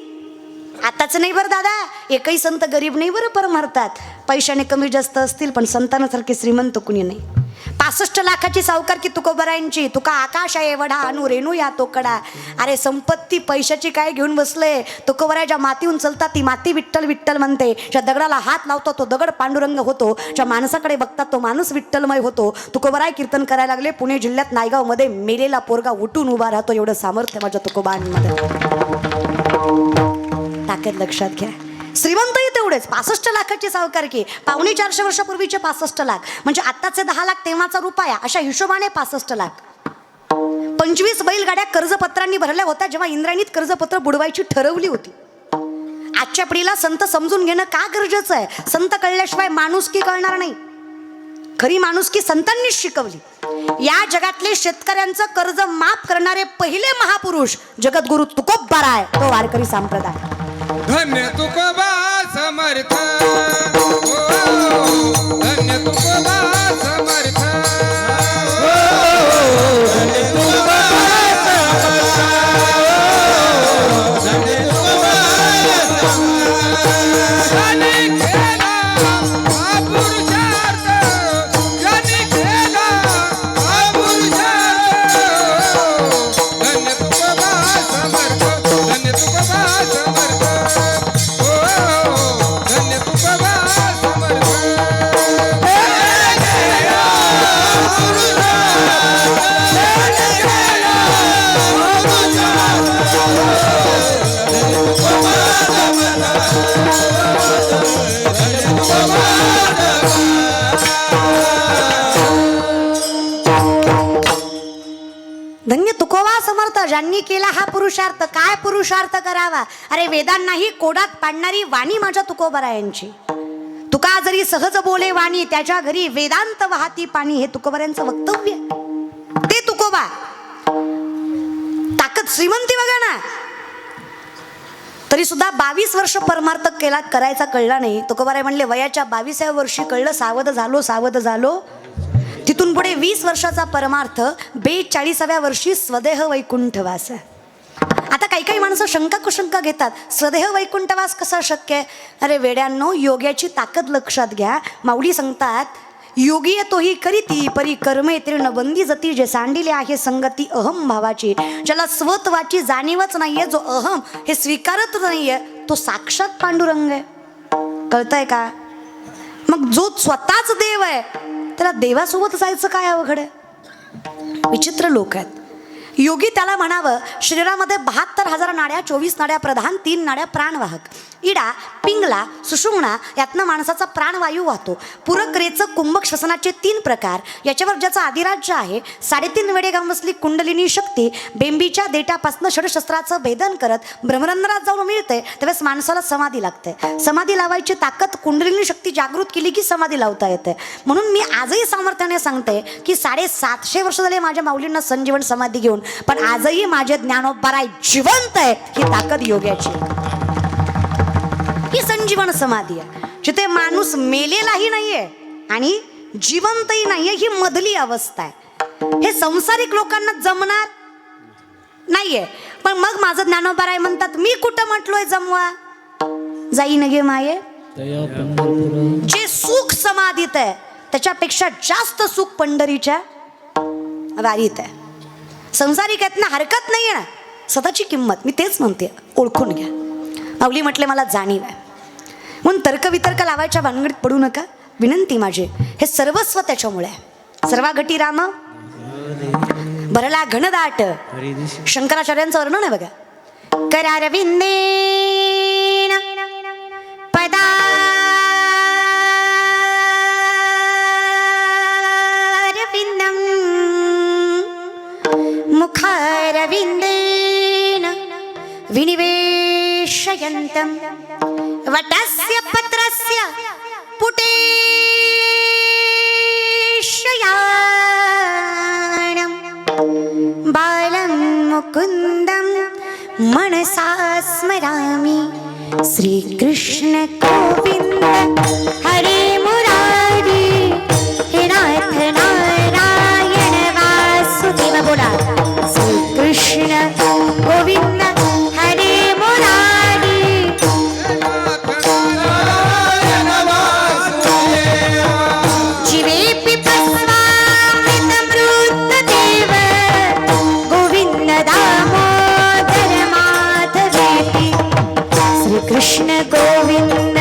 आताच नाही बरं दादा, एकही संत गरीब नाही बरं परमार्थात. पैशाने कमी जास्त असतील पण संतानासारखे श्रीमंत कुणी नाही. 65 लाखाची सावकारकी तुकोबारायांची. तुका आकाश आहे वडा अनु रेणू या तोकडा. अरे संपत्ती पैशाची काय घेऊन बसले? तुकोबाराय ज्या मातीहून चलतात ती माती विठ्ठल विठ्ठल म्हणते. ज्या दगडाला हात लावतो तो दगड पांडुरंग होतो. ज्या माणसाकडे बघतात तो माणूस विठ्ठलमय होतो. तुकोबाराय कीर्तन करायला लागले. पुणे जिल्ह्यात नायगाव मध्ये मेलेला पोरगा उठून उभा राहतो. एवढं सामर्थ्य माझ्या तुकोबांमध्ये. ताकद लक्षात घ्या. श्रीमंतही तेवढेच. 65 लाखाची सावकारकी. 450 वर्षापूर्वीचे 65 लाख म्हणजे आत्ताचे 10 लाख तेव्हाचा रुपया, अशा हिशोबाने 65 लाख. 25 बैलगाड्या कर्जपत्रांनी भरल्या होत्या जेव्हा इंद्रायणीत कर्जपत्र बुडवायची ठरवली होती. आजच्या पिढीला संत समजून घेणं का गरजेचं आहे? संत कळल्याशिवाय माणुसकी कळणार नाही. खरी माणुसकी संतांनीच शिकवली. या जगातले शेतकऱ्यांचं कर्ज माफ करणारे पहिले महापुरुष जगद्गुरु तुकोबाराय, तो वारकरी संप्रदाय. धन्य तुकोबा समर्थ, धन्य तुकोबा समर्थ, धन्य तुकोबा समर्थ, धन्य तुकोबा समर्थ. ज्याने केला हा पुरुषार्थ, ज्याने केला हा पुरुषार्थ, धन्य तुकोबा समर्थ, धन्य तुकोबा समर्थ. धन्य तुकोबा समर्थ, ज्यांनी केला हा पुरुषार्थ. काय पुरुषार्थ करावा? अरे वेदांनाही कोडात पाडणारी वाणी माझ्या तुकोबारायांची. तुका जरी सहज बोले वाणी, त्याच्या घरी वेदांत वाहती पाणी. हे तुकोबारायांचं वक्तव्य. ते तुकोबा. ताकद श्रीमंती बघा ना. तरी सुद्धा 22 वर्ष परमार्थ केला, करायचा कळला नाही. तुकोबाराय म्हणले वयाच्या 22व्या वर्षी कळलं, सावध झालो सावध झालो. तिथून पुढे 20 वर्षाचा परमार्थ, 42व्या वर्षी स्वदेह वैकुंठवास. आता काही काही माणसं शंका कुशंका घेतात, स्वदेह वैकुंठवास कसा शक्य आहे? अरे वेड्यांनो, योग्याची ताकद लक्षात घ्या. माऊली सांगतात, योगी तोही करीती परी कर्मे तीर्ण बंदी जती. जे सांडिले आहे संगती अहम भावाची. ज्याला स्वत्वाची जाणीवच नाहीये, जो अहम हे स्वीकारत नाहीये, तो साक्षात पांडुरंग आहे. कळतंय का? मग जो स्वतःच देव आहे त्याला देवासोबत जायचं काय अवघड आहे? विचित्र लोक आहेत. योगी त्याला म्हणावं, शरीरामध्ये 72,000 नाड्या, 24 नाड्या प्रधान, 3 नाड्या प्राणवाहक. इडा, पिंगला, सुषुम्ना यातनं माणसाचा प्राणवायू वाहतो. पुरक, रेचक, कुंभक श्वसनाचे 3 प्रकार. याच्यावर ज्याचं आदिराज्य आहे, 3.5 वेडे घाम बसली कुंडलिनी शक्ती. बेंबीच्या देटापासून षडशस्त्राचं भेदन करत ब्रह्मरंध्रात जाऊन मिळते, त्यावेळेस माणसाला समाधी लागते. समाधी लावायची ताकद कुंडलिनी शक्ती जागृत केली की समाधी लावता येते. म्हणून मी आजही सामर्थ्याने सांगते की 750 वर्ष झाले माझ्या माऊलींना संजीवन समाधी घेऊन, पण आजही माझे ज्ञानोबाराय जिवंत आहे. ही ताकद योग्याची. ही संजीवन समाधी आहे, जिथे माणूस मेलेलाही नाहीये आणि जिवंतही नाहीये. ही मधली अवस्था आहे. हे संसारिक लोकांना जमणार नाहीये. पण मग माझं ज्ञानोबाराय म्हणतात, मी कुठं म्हटलोय जमवा, जाई नगे माये. जे सुख समाधीत आहे त्याच्यापेक्षा जास्त सुख पंढरीच्या वारीत आहे. संसारिक आहेत ना, हरकत नाहीये ना, स्वतःची किंमत मी तेच म्हणते, ओळखून घ्या. माऊली म्हटले मला जाणीव आहे म्हणून तर्कवितर्क लावायच्या भानगडीत पडू नका. विनंती माझी, हे सर्वस्व त्याच्यामुळे आहे. सर्वागटी राम भरला घनदाट. शंकराचार्यांचं वर्णन आहे बघा. करारविंदेन पदारविंदं मुखारविंदेन विनिवेशयन्तं वटस्य पत्रस्य पुटेशयानं बालं मुकुन्दं मनसा स्मरामि. श्रीकृष्ण गोविंद हरे मुरारी हे नाथ नारायण वासुदेव. बोला श्रीकृष्ण गोविंद हरे मुरारी. जीवेऽपि पस्वामृतमृतदेव गोविन्द दामोदर माधवेति. श्रीकृष्ण गोविंद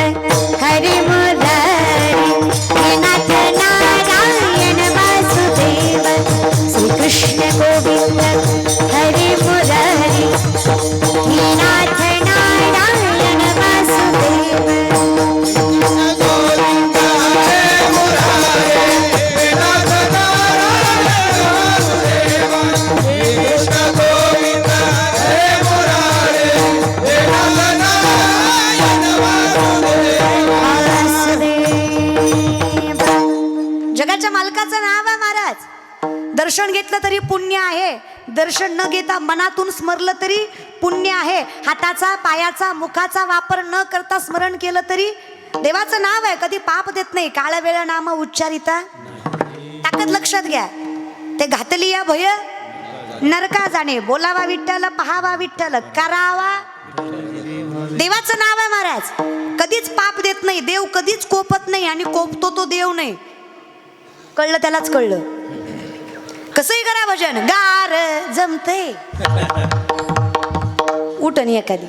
हरे मुरारी हे नाथ नारायण वासुदेव. श्रीकृष्ण गोविंद हरे मुरारी हे नाथ नारायण वासुदेव. जगाच्या मालकाचं नाव आहे महाराज. दर्शन घेतलं तरी पुण्य आहे, दर्शन न घेता मनातून स्मरलं तरी पुण्य आहे. हाताचा पायाचा मुखाचा वापर न करता स्मरण केलं तरी देवाचं नाव आहे, कधी पाप देत नाही. काळ वेळ नाम उच्चारिता. ताकद लक्षात घ्या. ते घातली या भय नरका जाणे. बोलावा विठ्ठल पहावा विठ्ठल करावा. देवाचं नाव आहे महाराज. कधीच पाप देत नाही देव, कधीच कोपत नाही आणि कोपतो तो देव नाही. कळलं त्यालाच कळलं. कसंही करा भजन, गार जमते उठणी एखादी.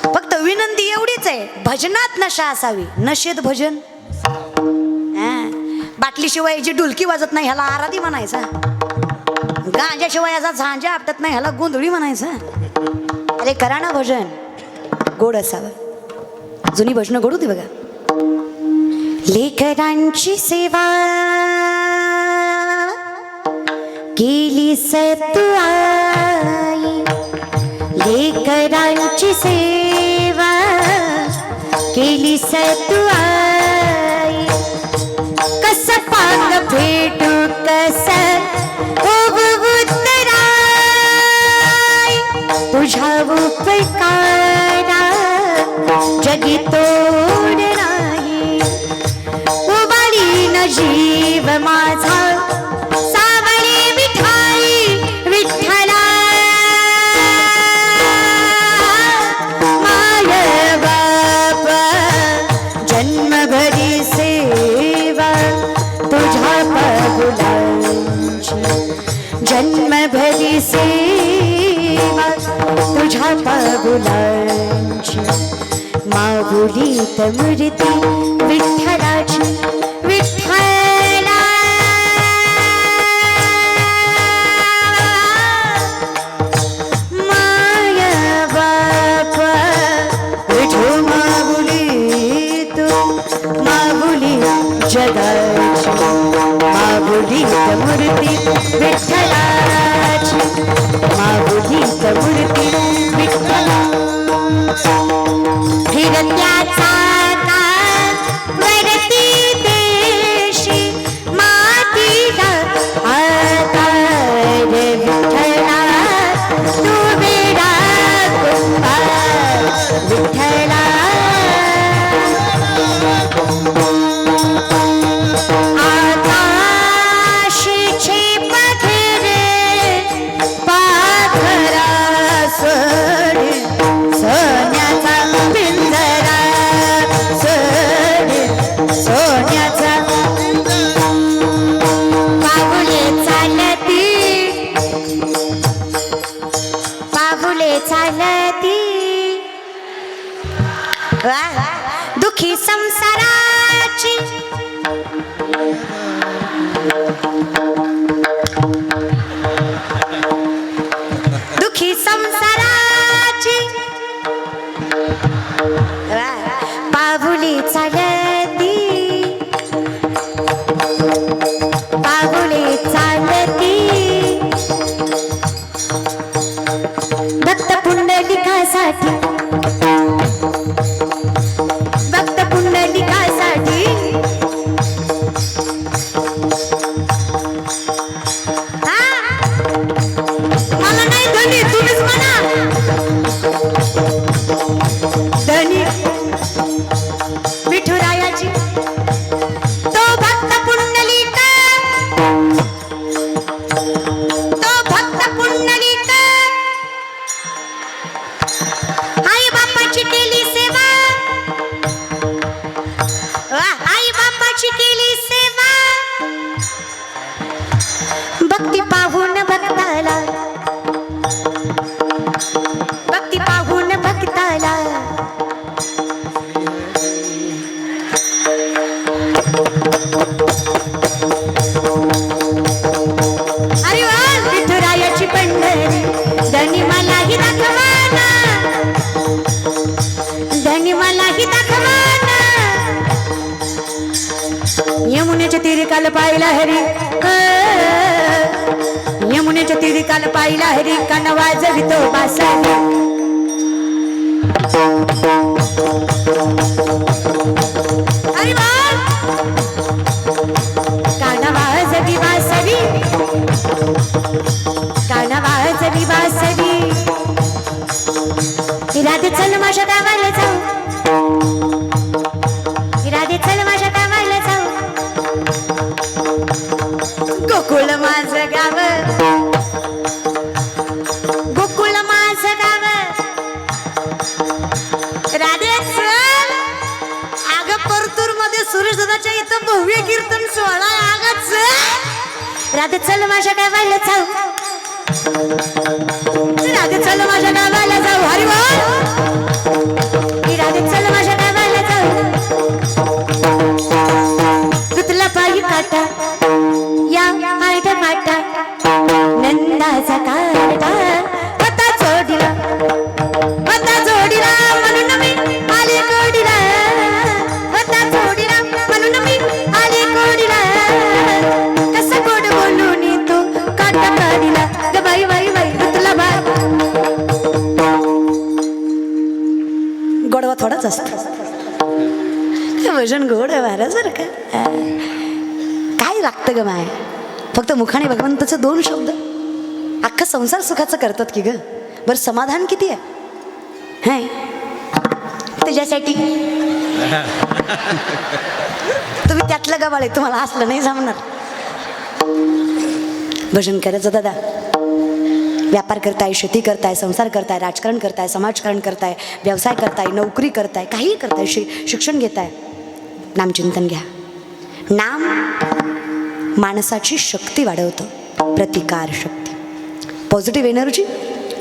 फक्त विनंती एवढीच आहे, भजनात नशा असावी. नशेत भजन. बाटलीशिवाय जी ढोलकी वाजत नाही ह्याला आराधी म्हणायचा. गांजाशिवाय याचा झांजा आपटत नाही ह्याला गोंधळी म्हणायचा. अरे करा ना भजन, गोड असावं. जुनी भजनं गोड होती बघा. लेकरांची सेवा केली सतुआई. लेकरांची सेवा केली सतुआई. कस पांग भेटू कस उतराई. तुझ्या उपकारा जगी तोड नाही. उबाळीन जीव माझा सावळी विठाई विठ्ठला. माय बाप जन्मभरी सेवा तुझ्या पगुलांची. जन्मभरी सेवा तुझ्या पगुलांची. माऊलीत मूर्ती विठ्ठलाची विठ्ठला. माया बाप विठू माऊली तू. माऊली जगाची. माऊलीत मूर्ती विठ्ठलाची. माऊलीत मूर्ती विठ्ठला. फिरत्याचा वरती देशी मातीला आधार विठ्ठला. तू वेडा कुंभा विठ्ठला. आकाशी पाहिला हरी यमुनेच्या तीरी काल पाहिला हरी कान वाजवितो बासरी अरे वा कान वाजवी बासरी कान वाजवी बासरी राधे चल माझ्या गावाला जाऊ राधे चल माझ्या गावाला जाऊ गोकुळ माझं गाव गोकुळ माझं गाव राधे चल अगं परतूर मध्ये सुरेश दादाच्या इथं भव्य कीर्तन सोहळा अगं चल राधे चल माझ्या गावाला जाऊ राधे चल माझ्या गावाला जाऊ हरी बोल राधे चल माझ्या गावाला जाऊ तुला पायी काटा या आयटा पाटा नंदाचा काटा होता जोडीला म्हणून मी आले कोडीला होता जोडीला म्हणून मी आले कोडीला कसं गोड बोलून तू काटा काढीला ग बाई बाई बाई तुला बाई गोडवा थोडाच असतो भजन गोड आहे जर का काय लागतं ग माय फक्त मुखाने भगवंताचे 2 शब्द अख्खा संसार सुखाचं करतात की ग बरं समाधान किती आहे हाय तुझ्यासाठी तुम्ही त्यातलं गबाळ आहे तुम्हाला असलं नाही जमणार भजन करायचं दादा व्यापार करताय शेती करताय संसार करताय राजकारण करताय समाजकारण करताय व्यवसाय करताय नोकरी करताय काही करताय शिक्षण घेताय नामचिंतन घ्या नाम माणसाची शक्ती वाढवतं प्रतिकार शक्ती पॉझिटिव्ह एनर्जी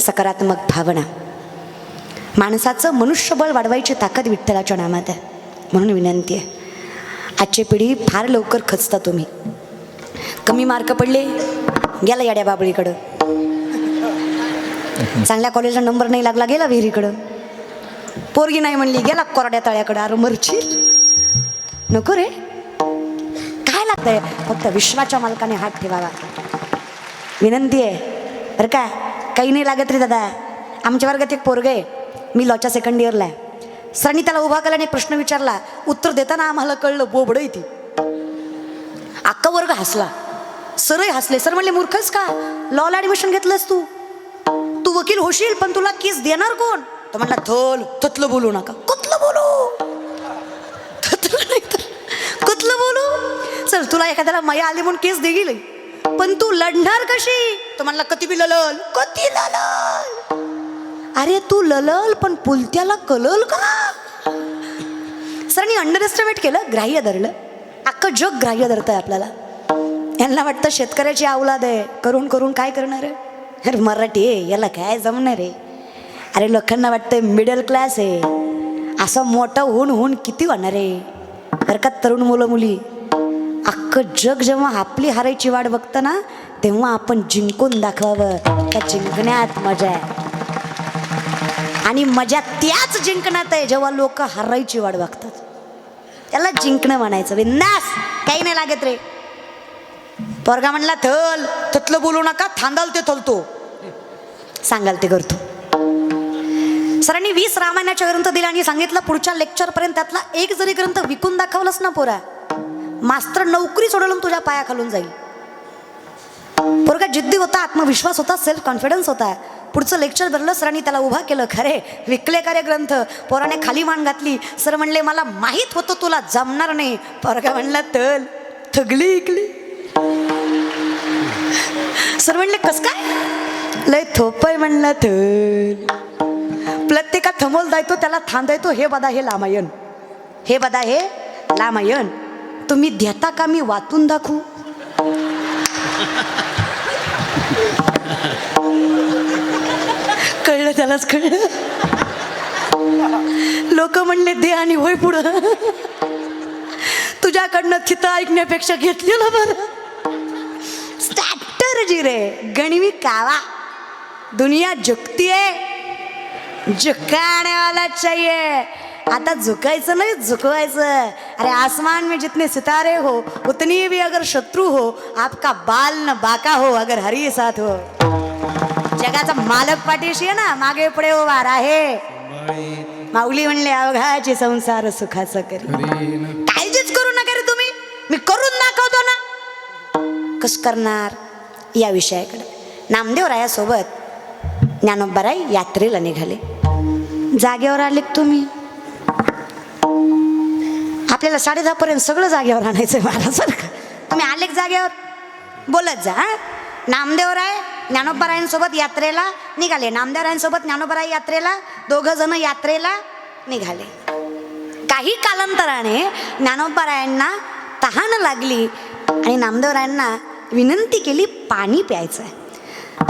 सकारात्मक भावना माणसाचं मनुष्यबळ वाढवायची ताकद विठ्ठलाच्या नामात आहे म्हणून विनंती आहे आजची पिढी फार लवकर खचता तुम्ही कमी मार्क पडले गेला याड्या बाबळीकडं चांगल्या कॉलेजला नंबर नाही लागला गेला विहिरीकडं पोरगी नाही म्हणली गेला कोरड्या तळ्याकडं अरे मरशील नको रे काय लागतंय फक्त विश्वाच्या मालकाने हात ठेवावा विनंती आहे बरं का काही नाही लागत रे दादा आमच्या वर्गात एक पोरग आहे मी लॉच्या 2nd इयरला आहे सरांनी त्याला उभा केला आणि प्रश्न विचारला उत्तर देताना आम्हाला कळलं बोबडं ती अख्खा वर्ग हसला सरही हसले सर म्हणले मूर्खच का लॉला ऍडमिशन घेतलंस तू वकील होशील पण तुला केस देणार कोण तो म्हणला थोल ततलं बोलू नका कुठलं बोलू कुठलं बोलू सर तुला एखाद्याला माया आली म्हणून केस देईल पण तू लढणार कशी तो म्हणला कती बी ललल कती ललल अरे तू ललल पण पुलत्याला कलल का सरांनी अंडर एस्टिमेट केलं ग्राह्य धरलं अख्खं जग ग्राह्य धरतंय आपल्याला यांना वाटतं शेतकऱ्याची अवलाद आहे करून करून काय करणार आहे अरे मराठी आहे याला काय जमणार आहे अरे लोकांना वाटतं मिडल क्लास आहे असं मोठं होऊन किती होणार आहे बरं का तरुण मुलं मुली अख्खं जग जेव्हा आपली हारायची वाट बघतं ना तेव्हा आपण जिंकून दाखवावं त्या जिंकण्यात मजा आहे आणि मजा त्याच जिंकण्यात आहे जेव्हा लोक हारायची वाट बघतात त्याला जिंकणं म्हणायचं बिंदास काही नाही लागत रे पोरगा म्हणला थल ततलं बोलू नका थांबाल ते थलतो सांगाल ते करतो सरांनी 20 रामायणाचे ग्रंथ दिले आणि सांगितलं पुढच्या लेक्चर पर्यंत त्यातला एक जरी ग्रंथ विकून दाखवलंस ना पोरा मास्तर नोकरी सोडून तुझ्या पायाखालून जाईल पोरगा जिद्दी होता आत्मविश्वास होता सेल्फ कॉन्फिडन्स होता पुढचं लेक्चर धरलं सरांनी त्याला उभा केलं खरे विकले का रे ग्रंथ पोराने खाली मान घातली सर म्हणले मला माहित होतं तुला जमणार नाही पोरगा म्हणला तल थगली इकली सर म्हणले कस काय लय थोपय म्हणला थल प्रत्येका थमोल दायतो त्याला थांबायतो हे बदा हे लामायन हे बदा हे लामायन तुम्ही देता का मी वाचून दाखवू कळलं त्यालाच कळलं लोक म्हणले दे आणि होय पुढं तुझ्याकडनं थितं ऐकण्यापेक्षा घेतलेलं बरं स्ट्रॅटर्जी रे गणवी कावा दुनिया झुकती है झुकाने वाला चाहिए आता झुकायचं नाही झुकवायचं. अरे आसमान में जितने सितारे हो उतनी भी अगर शत्रु हो आपका बाल न बाका हो अगर हरी साथ हो. जगाचा मालक पाठीशी आहे ना, मागे पुढे उभा आहे. माऊली म्हणले अवघाचे संसार सुखाचा करी. काळजीच करू नका रे तुम्ही, मी करून दाखवतो ना. कस करणार या विषयाकडे नामदेवरायासोबत ज्ञानोबाराय यात्रेला निघाले. जागेवर आले तुम्ही, आपल्याला 10:30 पर्यंत सगळं जागेवर आणायचंय महाराज बरं का. तुम्ही आले जागेवर बोलत जा. नामदेवराय ज्ञानोबारायांसोबत यात्रेला निघाले. नामदेवरायांसोबत ज्ञानोबाराय यात्रेला दोघं जण यात्रेला निघाले. काही कालांतराने ज्ञानोबारायांना तहान लागली आणि नामदेवरायांना विनंती केली पाणी प्यायचंय.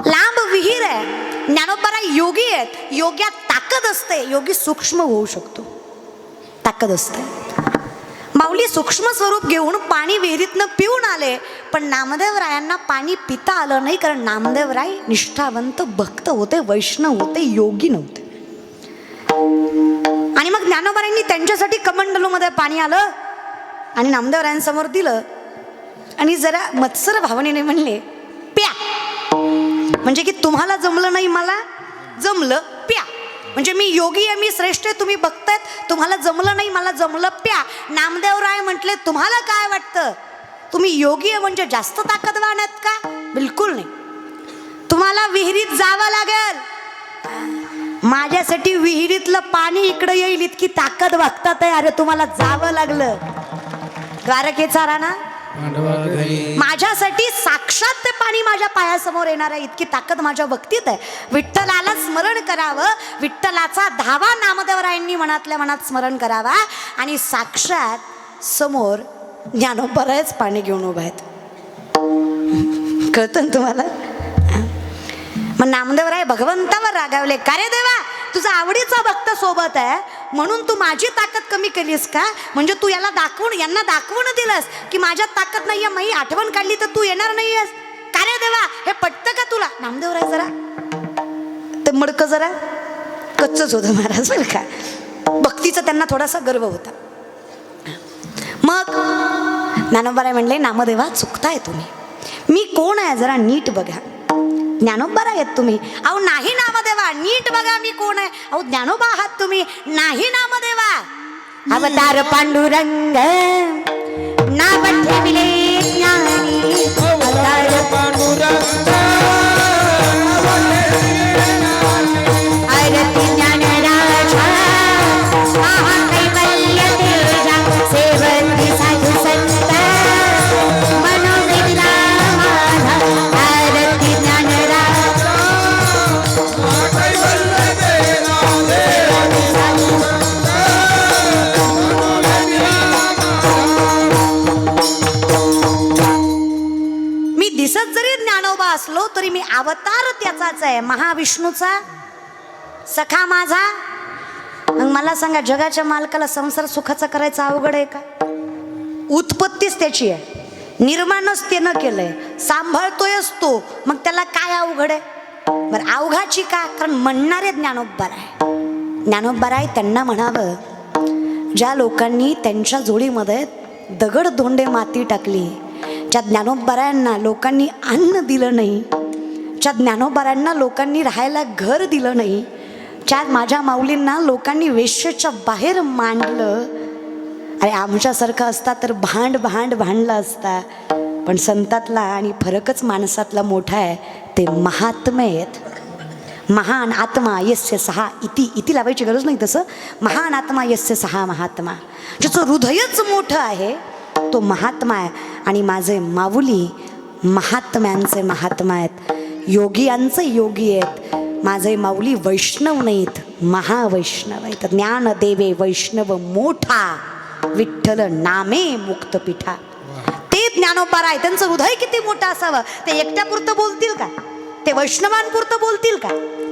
लांब विहीर आहे. ज्ञानोबाराय योगी आहेत. योग्यात ताकद असते. योगी सूक्ष्म होऊ शकतो, ताकद असते. माऊली सूक्ष्म स्वरूप घेऊन पाणी विहिरीतनं पिऊन आले, पण नामदेवरायांना पाणी पिता आलं नाही, कारण नामदेवराय निष्ठावंत भक्त होते, वैष्णव होते, योगी नव्हते. आणि मग ज्ञानोबारायांनी त्यांच्यासाठी कमंडलूमध्ये पाणी आलं आणि नामदेवरायांसमोर दिलं आणि जरा मत्सर भावनेने म्हणले प्या. म्हणजे की तुम्हाला जमलं नाही मला जमलं, प्या. म्हणजे मी योगी आहे, मी श्रेष्ठ आहे, तुम्ही बघतायत, तुम्हाला जमलं नाही मला जमलं, प्या. नामदेवराय म्हटले तुम्हाला काय वाटतं, तुम्ही योगी आहे म्हणजे जास्त ताकदवान आहेत का? बिलकुल नाही. तुम्हाला विहिरीत जावं लागेल. माझ्यासाठी विहिरीतलं पाणी इकडे येईल इतकी ताकद वागतात आहे. अरे तुम्हाला जावं लागलं. द्वारकेचा राणा माझ्यासाठी साक्षात ते पाणी माझ्या पायासमोर येणार आहे इतकी ताकद माझ्या भक्तीत आहे. विठ्ठलाला स्मरण करावं, विठ्ठलाचा धावा नामदेवरायांनी मनातल्या मनात स्मरण करावा आणि साक्षात समोर ज्ञानोबारायच पाणी घेऊन उभा आहेत. कळतं ना तुम्हाला? मग नामदेवराय भगवंतावर रागावले, का रे देवा, तुझा आवडीचा भक्त सोबत आहे म्हणून तू माझी ताकद कमी केलीस का? म्हणजे तू यांना दाखवून दिलंस की माझ्यात ताकद नाहीये, मी आठवण काढली तर तू येणार नाहीयेस. का रे देवा, हे पटतं का तुला? नामदेवराय जरा ते मडकं जरा कच्चच होतं महाराज बरं का. भक्तीचा त्यांना थोडासा गर्व होता. मग ज्ञानोबाराय म्हणले नामदेवा चुकताय तुम्ही, मी कोण आहे जरा नीट बघा. ज्ञानोबाराय आहेत तुम्ही. अहो नाही नामदेवा, नीट बघा मी कोण आहे. अहो ज्ञानोबा आहात तुम्ही. नाही नामदेवा, अवतार पांडुरंग नाव ठेविले ज्ञानी. अवतार पांडुरंग आरती ज्ञानराजा महाकैवल्य तेजा सेवंती साधू संत मनोविद्या माझा. आरती ज्ञानराजा मी दिसत जरी ज्ञानोबा असलो तरी मी अवतार त्याचाच आहे, महाविष्णूचा सखा माझा. मग मला सांगा, जगाच्या मालकाला संसार सुखाचा करायचा अवघड आहे का? उत्पत्तीच त्याची आहे, निर्माणच त्यानं केलंय, सांभाळतोयच तो, मग त्याला काय अवघड आहे? बरं अवघाची का? कारण म्हणणारे ज्ञानोबाराय. ज्ञानोबाराय त्यांना म्हणावं, ज्या लोकांनी त्यांच्या जोडीमध्ये दगड धोंडे माती टाकली, ज्या ज्ञानोबारायांना लोकांनी अन्न दिलं नाही, ज्या ज्ञानोबारायांना लोकांनी राहायला घर दिलं नाही, ज्या माझ्या माऊलींना लोकांनी वेश्येच्या बाहेर मांडलं. अरे आमच्यासारखं असता तर भांडला असता. पण संतातला आणि फरकच माणसातला मोठा आहे, ते महात्मे आहेत. महान आत्मा यस्य सहा इति लावायची गरज नाही. तसं महान आत्मा यस्य सहा महात्मा, ज्याचं हृदयच मोठं आहे तो महात्मा आहे. आणि माझे माऊली महात्म्यांचे महात्मा आहेत, योगियांचे योगी आहेत. माझे माऊली वैष्णव नाहीत, महावैष्णव आहेत. ज्ञान देवे वैष्णव मोठा, विठ्ठल नामे मुक्त पिठा. ते ज्ञानोबाराय, त्यांचं हृदय किती मोठं असावं. ते एकट्यापुरतं बोलतील का? ते वैष्णवांपुरतं बोलतील का?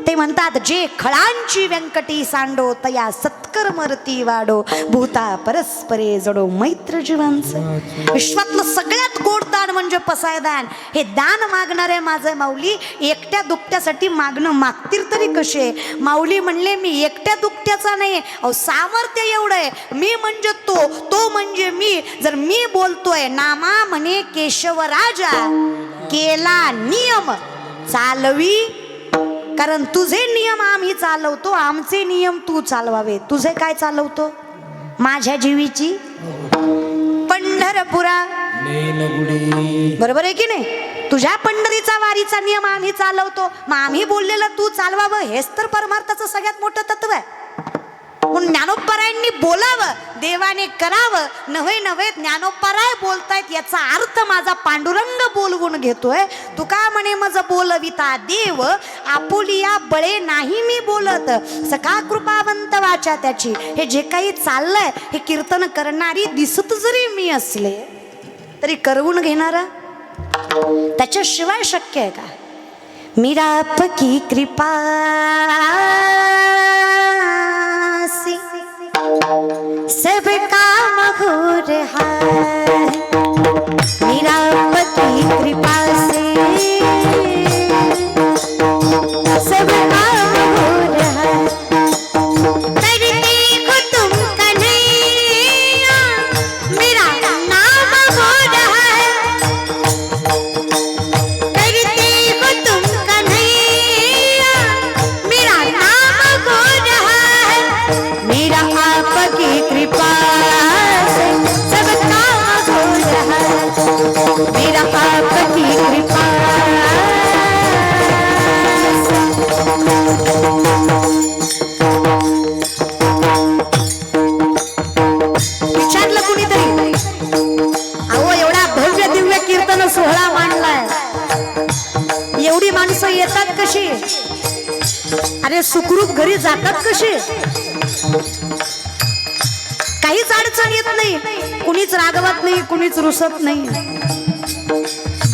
ते म्हणतात, जे खळांची व्यंकटी सांडो तया सत्कर मरती वाडो भूता परस्परे जडो मैत्र जीवांचं. विश्वातलं सगळ्यात गोड दान म्हणजे पसायदान. हे दान मागणारे माझे माऊली एकट्या दुकट्यासाठी मागणं मागतील तरी कसे? माऊली म्हणले, मी एकट्या दुकट्याचा नाही, अहो सामर्थ्य एवढं आहे. मी म्हणजे तो, तो म्हणजे मी. जर मी बोलतोय नामा म्हणे केशव राजा केला नियम चालवी, कारण तुझे नियम आम्ही चालवतो, आमचे नियम तू चालवावे. तुझे काय चालवतो? माझ्या जीवीची पंढरपुरा, बरोबर आहे की नाही? तुझ्या पंढरीचा वारीचा नियम आम्ही चालवतो, मग आम्ही बोललेलं तू चालवावं, हेच तर परमार्थाचं सगळ्यात मोठं तत्व आहे. म्हणून ज्ञानोबरायांनी बोलावं, देवाने करावं. नव्हे नव्हे ज्ञानोबराय बोलतायत याचा अर्थ माझा पांडुरंग बोलवून घेतोय. तुका म्हणे मज बोलविता देव, आपुलिया बळे नाही मी बोलत, सका कृपावंत वाचा त्याची. हे जे काही चाललंय हे कीर्तन करणारी दिसत जरी मी असले तरी करवून घेणारा त्याच्याशिवाय शक्य आहे का? मीरा आपकी कृपा सब काम हो रहा है, मेरा पति कृपा से सब काम हो रहा है. करते को तुम कन्हैया मेरा नाम हो रहा है, करते को तुम कन्हैया मेरा नाम हो रहा है. मेरा आपकी कृपा से सब काम हो रहा है, मेरा आपकी कृपा विचारलं कुणीतरी, अहो एवढा भव्य दिव्य कीर्तन सोहळा मांडलाय, एवढी माणसं येतात कशी? अरे सुखरूप घरी जातात कशी? काहीच अडचण येत नाही, कुणीच रागवत नाही, कुणीच रुसत नाही.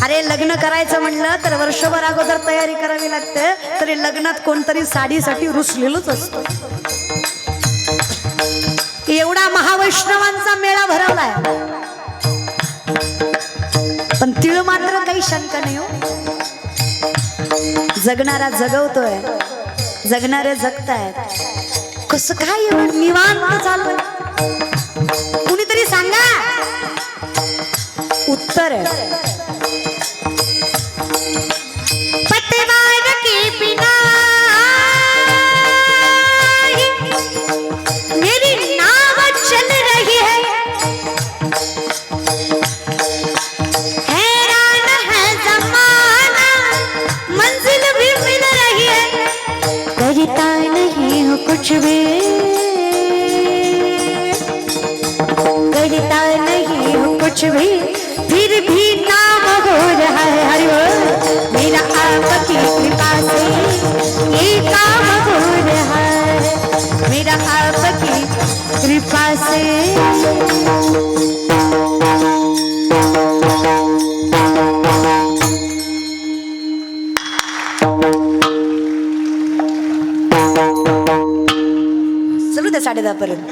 अरे लग्न करायचं म्हणलं तर वर्षभर अगोदर तयारी करावी लागते, तरी लग्नात कोणतरी साडीसाठी रुसलेलंच असतं. एवढा महावैष्णवांचा मेळा भरवलाय, पण तिळ मात्र काही शंका नाही हो. जगणारा जगवतोय, जगणारे जगतायत. कसं काय एवढं निवांत चाललंय? कुणीतरी सांगा उत्तर. पतवार के बिना मेरी नाव चल रही है, हैरान है जमाना मंजिल भी मिल रही है, करता नहीं हो कुछ भी, करता नहीं हो कुछ भी, फिर भी नाम हो रहा है. हरि बोल. मेरा आपकी कृपा से ये काम हो रहा है, मेरा आपकी कृपा से. चलू दे 10:30 पर्यंत.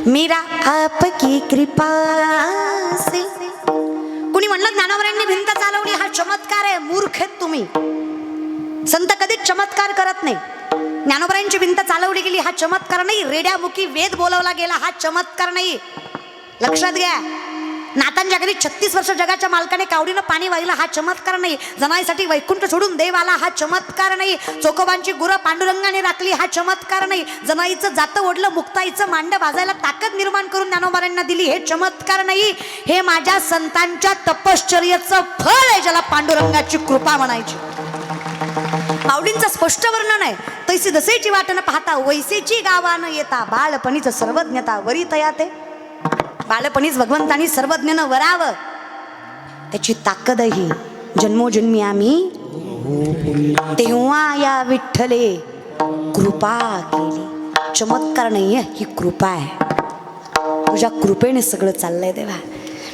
मेरा आपकी कृपा से. कुणी म्हणलं ज्ञानोबरांनी भिंत चालवली हा चमत्कार आहे? मूर्ख आहेत तुम्ही. संत कधीच चमत्कार करत नाही. ज्ञानोबरांची भिंत चालवली गेली हा चमत्कार नाही, रेड्यामुखी वेद बोलवला गेला हा चमत्कार नाही. लक्षात घ्या. नातांच्या घरी 36 वर्ष जगाच्या मालकाने कावडीनं पाणी वाहिलं हा चमत्कार नाही. जनाईसाठी वैकुंठ सोडून देव आला हा चमत्कार नाही. चोकोबांची गुरं पांडुरंगाने राखली हा चमत्कार नाही. जनाईचं जातं ओढलं, मुक्ताईचं मांड वाजायला ताकद निर्माण करून ज्ञानोबरांना दिली हे चमत्कार नाही. हे माझ्या संतांच्या तपश्चर्येचं फळ आहे, ज्याला पांडुरंगाची कृपा म्हणायची. माऊलींचं स्पष्ट वर्णन आहे. तैसी दसेची वाट न पाहता वैसेची गावानं येता, बाळपणीच सर्वज्ञता वरी तया ते. बाळपणीच भगवंतानी सर्वज्ञ वरावं, त्याची ताकदही जन्मोजन्मी आम्ही तेव्हा या विठ्ठले कृपा केली. चमत्कार नाहीये, ही कृपा आहे. तुझ्या कृपेने सगळं चाललंय देवा.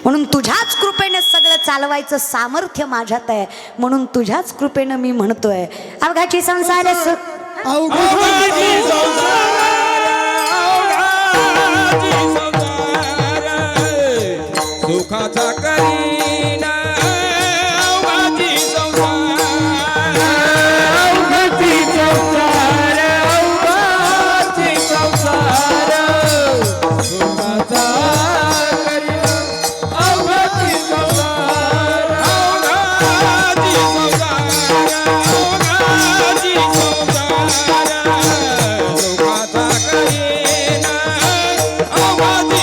म्हणून तुझ्याच कृपेने सगळं चालवायचं सामर्थ्य माझ्यात आहे, म्हणून तुझ्याच कृपेनं मी म्हणतोय अवघाची संसार सुख अवघाची संसार, अवघाची संसार, सुखाचा करीना अवघाची संसार, अवघाची संसार, अवघाची संसार, सुखाचा करीना अवघाची संसार, अवघाची संसार, अवघाची संसार, सुखाचा करीना अवघाची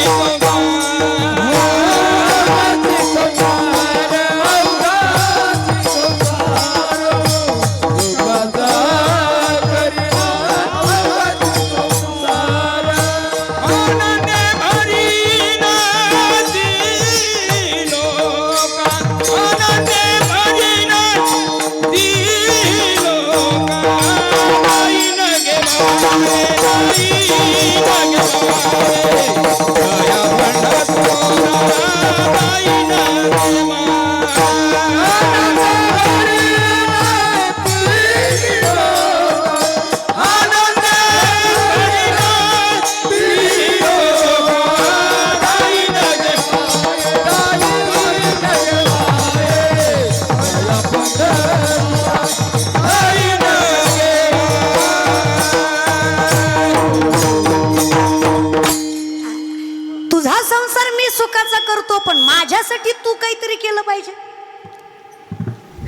संसार मी सुखाचा करतो, पण माझ्यासाठी तू काहीतरी केलं पाहिजे.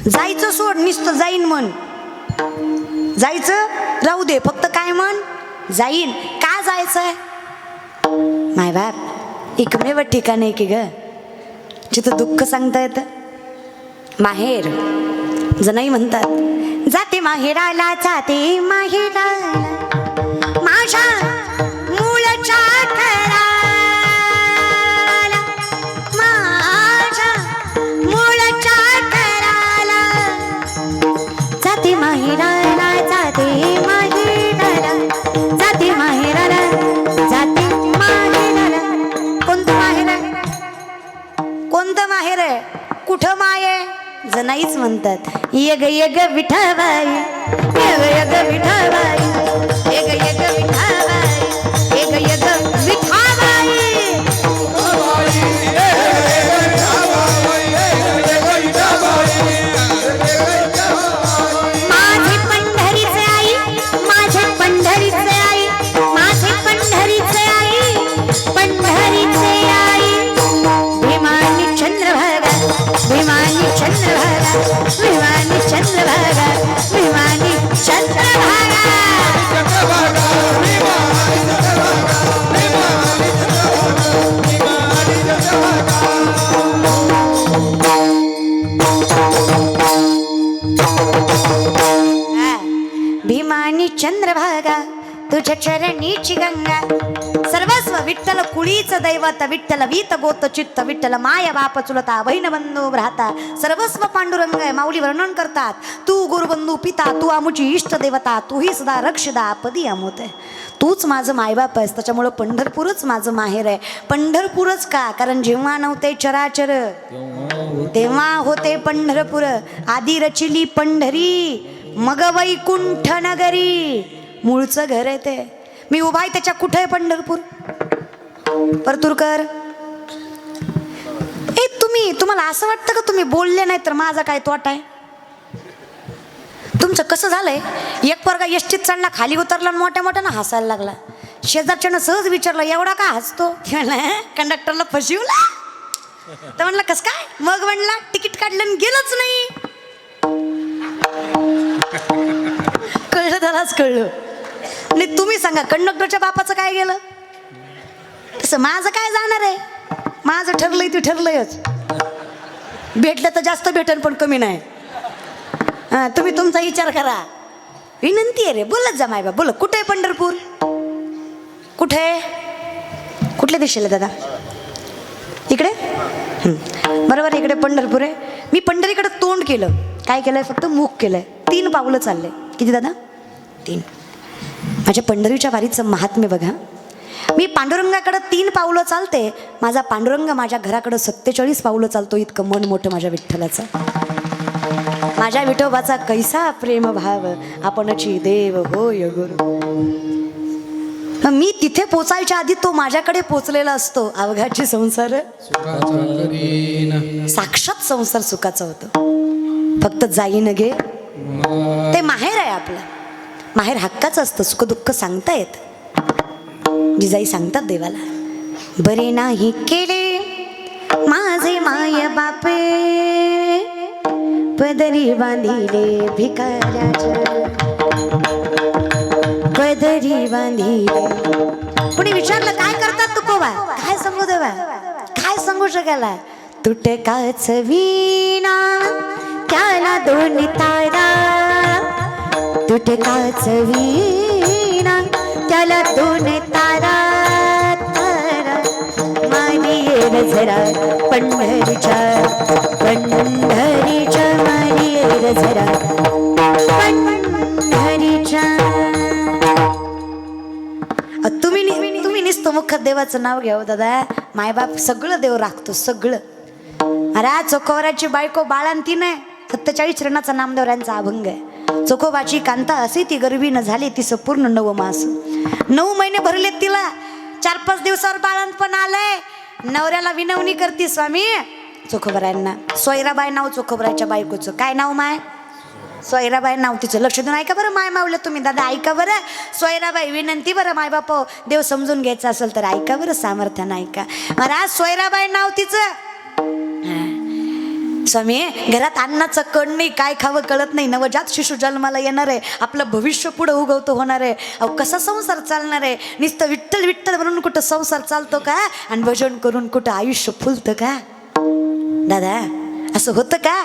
जायचं सोड, नुसतं जाईन म्हण. जायचं राहू दे, फक्त काय म्हण, जाईन. का जायचंय? माय बाप एकमेव ठिकाण आहे की ग जिथं दुःख सांगता येतं. माहेर. जनाई म्हणतात जाते माहेराला, जाते माहेराला माझ्या मूळच्या घराला, माझ्या मूळच्या घराला, जाते माहेराला, जाते माहेराला, जाते माहेराला, जाते माहेराला. कोणतं माहेर आहे? कोणतं माहेर आहे? कुठं माय आहे? जनाईच म्हणतात यग यग विठाबाई, यग यग विठाबाई, यग यग विठाबाई, यग यग विठाबाई. माझे पंढरीचे आई, माझे पंढरीचे आई, माझे पंढरीचे आई, पंढरीचे आई. भीमानी चंद्रभागा, भीमानी चंद्रभागा, भीमानी चंद्रभागा, भीमानी चंद्रभागा. भीमानी चंद्रभागा, तुझ्या चरणीची गंगा. सर्वस्व विठ्ठल कुळीचं दैवत, विठ्ठल वीत गोत चित्त, विठ्ठल माय बाप चुलता, बहीण बंधू भ्राता, सर्वस्व पांडुरंग आहे. माऊली वर्णन करतात तू गुरुबंधू पिता, तू आमुची इष्ट देवता, तूही सदा रक्षदा पदी अमोत आहे. तूच माझं मायबाप आहेस, त्याच्यामुळं पंढरपूरच माझं माहेर आहे. पंढरपूरच का? कारण जेव्हा नव्हते चराचर तेव्हा होते पंढरपूर. आधी रचिली पंढरी, मग वैकुंठ नगरी. मूळचं घर आहे ते. मी उभा आहे त्याच्या. कुठे आहे पंढरपूर? परतूरकर ए तुम्हाला असं वाटतं का तुम्ही बोलले नाही तर माझा काय तोटा आहे? तुमचं कसं झालंय, एक पोरगा एसटीत चढला, खाली उतरला, मोठ्या मोठ्यानं हसायला लागला. शेजारच्यानं सहज विचारलं एवढा का हसतो? कंडक्टरला फसवला. तर म्हणलं कस काय? मग म्हणला तिकीट काढलं आणि गेलंच नाही. कळलं त्यालाच कळलं. आणि तुम्ही सांगा कंडक्टरच्या बापाचं काय गेलं? तसं माझं काय जाणार आहे? माझं ठरलंय ते ठरलंयच. भेटलं तर जास्त भेटन पण कमी नाही. हा तुम्ही तुमचा विचार करा. विनंती आहे रे, बोलत जा मायबा. बोल कुठे आहे पंढरपूर? कुठे? कुठल्या दिशेला दादा? इकडे बरोबर, इकडे पंढरपूर आहे. मी पंढरीकडे तोंड केलं. काय केलंय? फक्त मुख केलंय. 3 पावलं चालले. किती दादा? 3. माझ्या पंढरीच्या वारीचं महात्म्य बघा. मी पांडुरंगाकडे 3 पावलं चालते, माझा पांडुरंग माझ्या घराकडे 47 पावलं चालतो. इतकं मन मोठं माझ्या विठ्ठलाचं. माझ्या विठोबाचा कैसा प्रेम भाव, आपणची देव होय गुरु. मी तिथे पोचायच्या आधी तो माझ्याकडे पोचलेला असतो. अवघाची संसार साक्षात संसार सुखाचा होतो. फक्त जाईन गे ते माहेर आहे आपलं. माहेर हक्काचं असतं. सुख दुःख सांगता येत. जिजाई सांगतात देवाला, बरे नाही केले माझे माय बापे, पदरी बांधिले भिकाऱ्याच्या, पदरी बांधिले. कुणी विचारलं काय करतात तुकोबा, काय सांगू देवा, काय सांगू शकायला. तुटकाच वीणा त्याला 2 तारा, तुटकाच वीणा त्याला 2 तारा. तारा मारी येर जरा पंढरीच्या, पंढरीच्या मारी येर जरा पंढरीच्या. तुम्ही निसतो मुखात देवाचं नाव घ्यावं दादा. मायबाप सगळं देव राखतो सगळं. अरे चोखोवराची बायको बाळांती नाही, 47 रणाचा नामदेवरांचा अभंग आहे. चोखोबाची कांता असे ती गर्भी न झाली ती पूर्ण 9 मास. 9 महिने भरलेत तिला. 4-5 दिवसावर बाळंतपण आलंय. नवऱ्याला विनवणी करते स्वामी चोखोबरायांना. सोयराबाई नाव चोखोबराच्या बायकोचं. काय नाव माय? सोयराबाई नाव तिचं. लक्ष देऊन ऐका बरं माय मावलं तुम्ही दादा, ऐका बरं. सोयराबाई विनंती बरं, माय बाप देव समजून घ्यायचं असेल तर ऐका बरं, सामर्थ्यानं ऐका. महाराज सोयराबाई नाव तिचं. स्वामी घरात अन्नाचं कण नाही, काय खावं कळत नाही. नवजात शिशु जन्माला येणार आहे, आपलं भविष्य पुढं उगवतं होणार आहे. अहो कसा संसार चालणार आहे. नुसतं विठ्ठल विठ्ठल म्हणून कुठं संसार चालतो का, आणि भजन करून कुठं आयुष्य फुलतं का दादा? असं होतं का?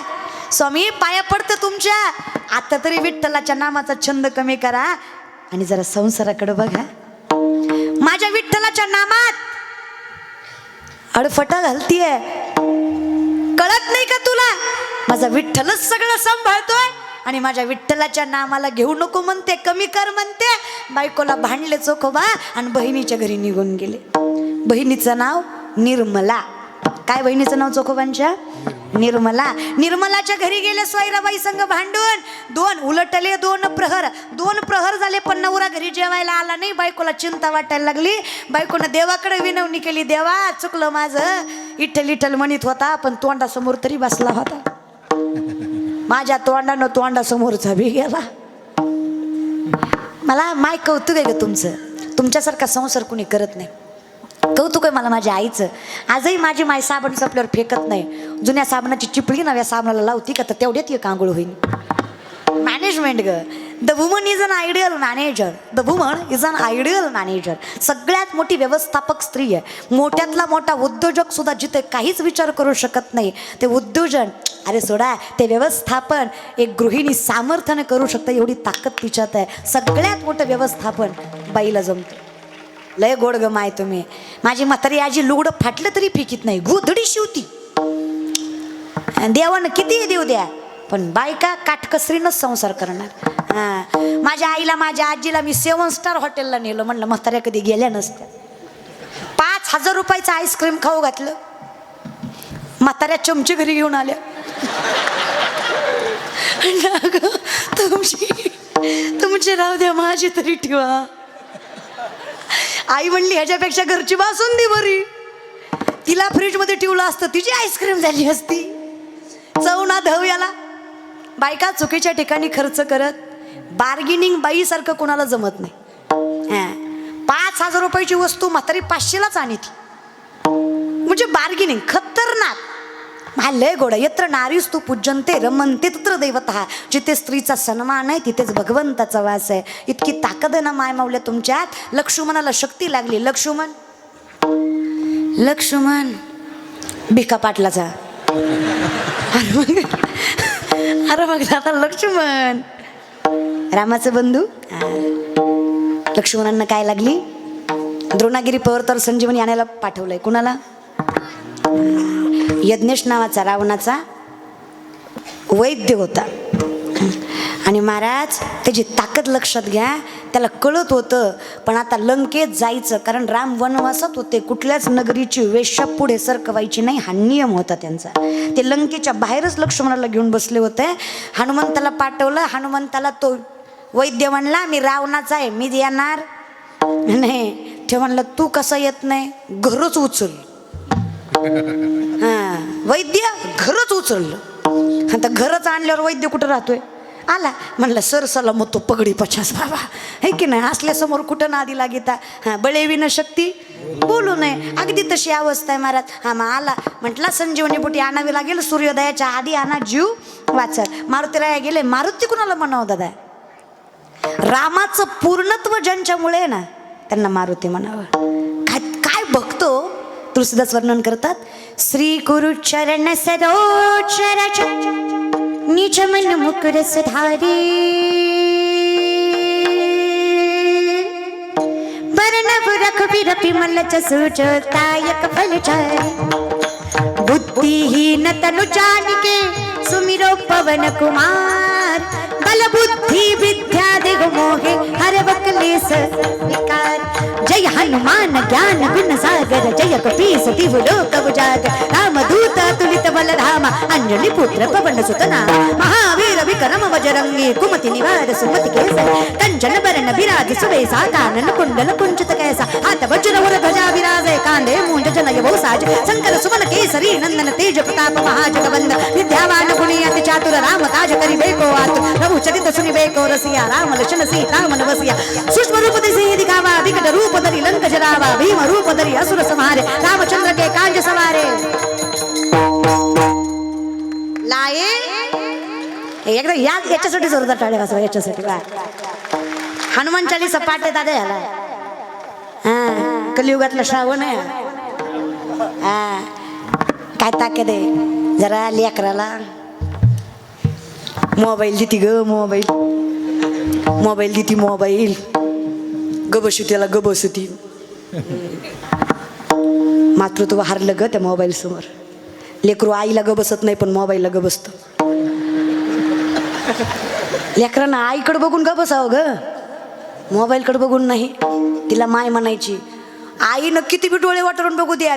स्वामी पाया पडतं तुमच्या. आता तरी विठ्ठलाच्या नामाचा छंद कमी करा आणि जरा संसाराकडे बघा. माझ्या विठ्ठलाच्या नामात अडफटा घालतीये, कळत नाही का तुला? माझा विठ्ठलच सगळं सांभाळतोय आणि माझ्या विठ्ठलाच्या नामाला घेऊ नको म्हणते, कमी कर म्हणते. बायकोला भांडले चोखोबा आणि बहिणीच्या घरी निघून गेले. बहिणीचं नाव निर्मला. काय बहिणीचं नाव चोखोबांच्या? निर्मला. निर्मलाच्या घरी गेले सोयराबाई संग भांडून. 2 उलटले 2 प्रहर. 2 प्रहर झाले पण नवरा घरी जेवायला आला नाही. बायकोला चिंता वाटायला लागली. बायकोनं देवाकडे विनवणी केली, देवा चुकलं माझं. इठ्ठल इठ्ठल म्हणत होता पण तोंडासमोर तरी बसला होता. माझ्या तोंडानं तोंडासमोरचा बी गेला. मला माय कौतुक आहे ग तुमचं. तुमच्यासारखा संसार कुणी करत नाही. कौतुक आहे मला माझ्या आईचं. आजही माझी माय साबण संपल्यावर फेकत नाही. जुन्या साबणाची चिपळी नव्या साबणाला लावती का, तर तेवढ्यात एक आंघोळ होईल. मॅनेजमेंट ग. The woman is an ideal manager. The woman is an ideal manager. सगळ्यात मोठी व्यवस्थापक स्त्री आहे. मोठ्यातला मोठा उद्योजक सुद्धा जिथे काहीच विचार करू शकत नाही ते उद्योजन, अरे सोडा, ते व्यवस्थापन एक गृहिणी सामर्थ्याने करू शकते. एवढी ताकद तिच्यात आहे. सगळ्यात मोठं व्यवस्थापन बाईला जमतं. लय गोड ग माय तुम्ही. माझी म्हातारी आजी लुगडं फाटलं तरी फेकीत नाही, गोधडी शिवती. देवानं किती देऊ द्या पण बायका काटकसरीनच संसार करणार. माझ्या आईला माझ्या आजीला मी 7 स्टार हॉटेलला नेलं. म्हणलं म्हाताऱ्या कधी गेल्या नसत्या. 5,000 रुपयाचं आईस्क्रीम खाऊ घातलं. म्हाताऱ्या चमचे घरी घेऊन आल्या. तुमची राहू द्या, माझी तरी ठेवा. आई म्हणली ह्याच्यापेक्षा घरची बासुंदी बरी. तिला फ्रीज मध्ये ठेवलं असतं, तिची आईस्क्रीम झाली असती. चव ना धव याला. बायका चुकीच्या ठिकाणी खर्च करत. बार्गेनिंग बाईसारखं कोणाला जमत नाही. 5,000 रुपयाची वस्तू म्हातारी 500लाच आणि ती म्हणजे बार्गेनिंग खतरनाक. लय गोडा. यत्र नारीस्तु पूज्यन्ते रमन्ते तत्र दैवतः. जिथे स्त्रीचा सन्मान आहे तिथेच भगवंताचा वास आहे. इतकी ताकद आहे ना माय मावल्या तुमच्यात. लक्ष्मणाला शक्ती लागली. लक्ष्मण भिका पाटलाचा. अरे मग आता लक्ष्मण रामाचे बंधू. लक्ष्मणांना काय लागली? द्रोणागिरी पर्वतावर संजीवनी आणायला पाठवलंय. कुणाला? यज्ञेश नावाचा रावणाचा वैद्य होता. आणि महाराज त्याची ताकद लक्षात घ्या. त्याला कळत होतं पण आता लंकेत जायचं, कारण राम वनवासात होते. कुठल्याच नगरीची वेश्या पुढे सरकवायची नाही, हा नियम होता त्यांचा. ते लंकेच्या बाहेरच लक्ष्मणाला घेऊन बसले होते. हनुमंताला पाठवलं. हनुमंताला तो वैद्य म्हणला मी रावणाचा आहे, मी येणार नाही. ते म्हणलं तू कसं येत नाही, घरच उचल. हा वैद्य घरच उचललं. आता घरच आणल्यावर वैद्य कुठं राहतोय, आला. म्हणलं सर सला मग तो पगडी पचास बाबा हे की नाही, असल्यासमोर कुठं नादी लागिता. हा बळेविन शक्ती बोलू नये, अगदी तशी अवस्था आहे महाराज. हा मग आला. म्हटला संजीवनी बुटी आणावी लागेल, सूर्योदयाच्या आधी आणा, जीव वाचल. मारुतीला गेले. मारुती कुणाला म्हणावं दादा, रामाचं पूर्णत्व ज्यांच्यामुळे ना त्यांना मारुती म्हणावं. काय काय बघतो तुलसीदास वर्णन करतात. श्री कुरुचरण सरोज रज निज मन मुकुर सुधारी, वर्णव रघुवीर विमल जसु जोतायक फलचारी, बुद्धिहीन तनु जानिके सुमिरो पवन कुमार, बल बुद्धि विद्या देहु मोहे हरव क्लेश विकार, जय हनुमान ज्ञान गुण सागर, जय कपीस तिहु लोक उजागर, रामदूत अतुलित बल धामा, अंजनी पुत्र पवन सुत नामा, महावीर विक्रम बजरंगी, कुमति निवार सुमति केसरी, कंचन बरन विराज सुबेसा, कानन कुंडल कुंचित कैसा, हाथ वज्र और ध्वजा विराजे, कांधे मूंज जनेऊ साज, शंकर सुमन केसरी नंदन तेज प्रताप महाजगवंद, विद्यावान गुणी अति चातुर, राम काज करिबे को आतुर, प्रभु चरित सुनिबे को रसिया, राम लक्ष्मण सीता मन बसिया, सूक्ष्म रूप दिसे दिखावा, विकट रूप धरि लंक जरावा, भीम रूप धरि असुर संहारे, रामचंद्र के काज सवारे. लाये एकदा याच्यासाठी जोरदार टाळ्या वाजवा, याच्यासाठी. हनुमान चालीसा पाठ आहे दादा याला. हा कलियुगातला श्रावण आहे. हा काय ताकद आहे. जरा लेकराला मोबाईल देती ग, मोबाईल देती, मोबाईल गबसू, त्याला गबसती. मातृत्व हारलं ग त्या मोबाईल समोर. लेकरू आईला गबसत नाही पण मोबाईलला गबसत. लेकरांना आईकडे बघून गबसावं ग, मोबाईलकडे बघून नाही. तिला माय म्हणायची. आईनं किती बी डोळे वाटरून बघू द्या,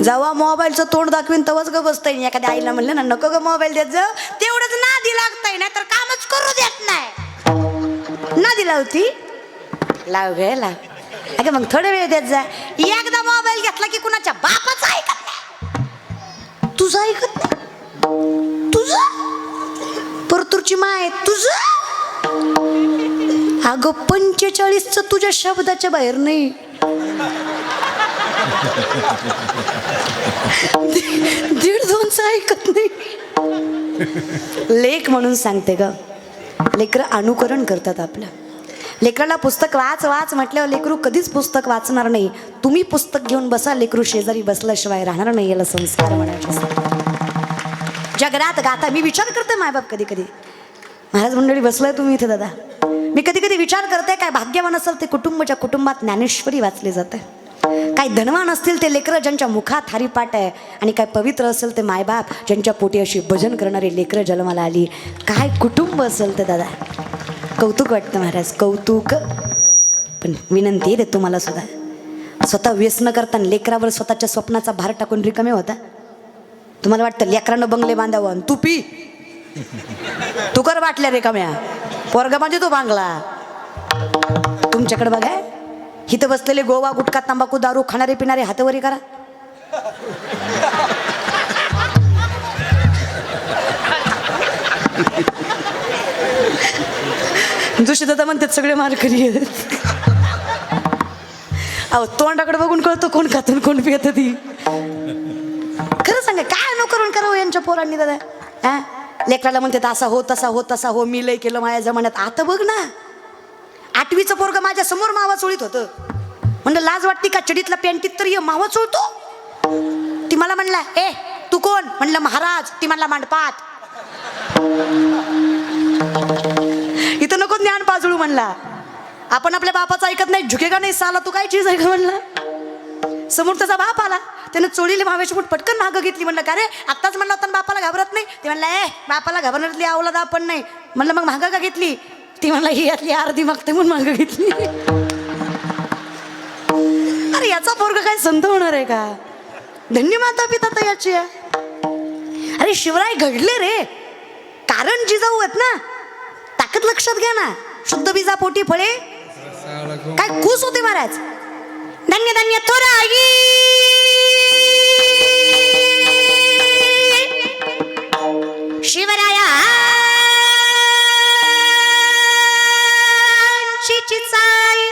जेव्हा मोबाईलचं तोंड दाखवीन तेव्हाच ग बसताय. एखाद्या आईला म्हणलं ना नको ग मोबाईल देत जा, तेवढंच नादी लागताय, नाही तर कामच करू देत नाही. नादी लावती लाव गे लाव. अगं मग थोडा वेळ देत जा. एकदा मोबाईल घेतला की कुणाच्या बापाचं ऐकत नाही, तुझं ऐकत नाही, तुझं परतूरची माय तुझं. अगं 45चं तुझ्या शब्दाच्या बाहेर नाही. दीड दोनचं ऐकत नाही. लेख म्हणून सांगते ग. लेकरं अनुकरण करतात आपलं. लेकराला पुस्तक वाच वाच म्हटल्यावर लेकरू कधीच पुस्तक वाचणार नाही. तुम्ही पुस्तक घेऊन बसा, लेकरू शेजारी बसल्याशिवाय राहणार नाही. याला संस्कार म्हणायचे. जगरात गाता. मी विचार करते मायबाप कधी कधी. महाराज मंडळी बसलाय तुम्ही इथे दादा. मी कधी कधी विचार करते काय भाग्यवान असेल ते कुटुंबाच्या कुटुंबात ज्ञानेश्वरी वाचली जाते. काय धनवान असतील ते लेकरं ज्यांच्या मुखात हरिपाठ आहे, आणि काय पवित्र असेल ते मायबाप ज्यांच्या पोटी अशी भजन करणारी लेकरं जन्माला आली. काय कुटुंब असेल ते दादा. कौतुक वाटतं महाराज, कौतुक. पण विनंती आहे तुम्हाला सुद्धा, स्वतः व्यसन करताना लेकरावर स्वतःच्या स्वप्नाचा भार टाकून रिकामे होता. तुम्हाला वाटतं लेकरानं बंगले बांधावं, तू पी, तू कर वाटल्या रिकाम्या, पोरगा म्हणजे तो बांगला. तुमच्याकडे बघा, इथं बसलेले गोवा गुटखा तंबाखू दारू खाणारे पिणारे हातवरी करा. जोशी दादा म्हणतात सगळे मारकरी. अहो तोंडाकडे बघून कळतो कोण खातं कोण पियत. ती खरं सांगा काय अनुकरण करावं यांच्या पोरांनी दादा. हा लेकराला म्हणतात असा हो तसा हो तसा हो, मी लय केलं माझ्या जमान्यात. आता बघ ना, 8वीचं पोरग माझ्या समोर मावा चोळीत होतं. म्हणलं लाज वाटते का, चडीतला पॅन्टीत तर ये मावा चोळतो. ती मला म्हणला ए तू कोण, म्हणलं महाराज. ती म्हणला मांडपात. इथं नको ज्ञान पाजळू म्हणला. आपण आपल्या बापाचं ऐकत नाही, झुकेगा नाही साला, तू काय चीज आहे का म्हणला. समोर त्याचा बाप आला, त्यानं चोळीले मावेची फूट पटकन मागं घेतली. म्हणलं का रे आत्ताच म्हणलं होता ना बापाला घाबरत नाही. ते म्हणलं बापाला घाबरण्यातली अवलाद आपण नाही. म्हणलं मग मागं का घेतली. ती म्हणलं ही यातली अर्धी मागते म्हणून मागं घेतली. अरे याचा पोरगा काय संत होणार आहे का. धन्य माता पिता तर याची. अरे शिवराय घडले रे कारण जिजाऊ आहेत ना. ताकद लक्षात घ्या ना. शुद्ध बीजा पोटी फळे काय खुश होते महाराज. धन्य धन्य थोर आई शिवराया चिचाई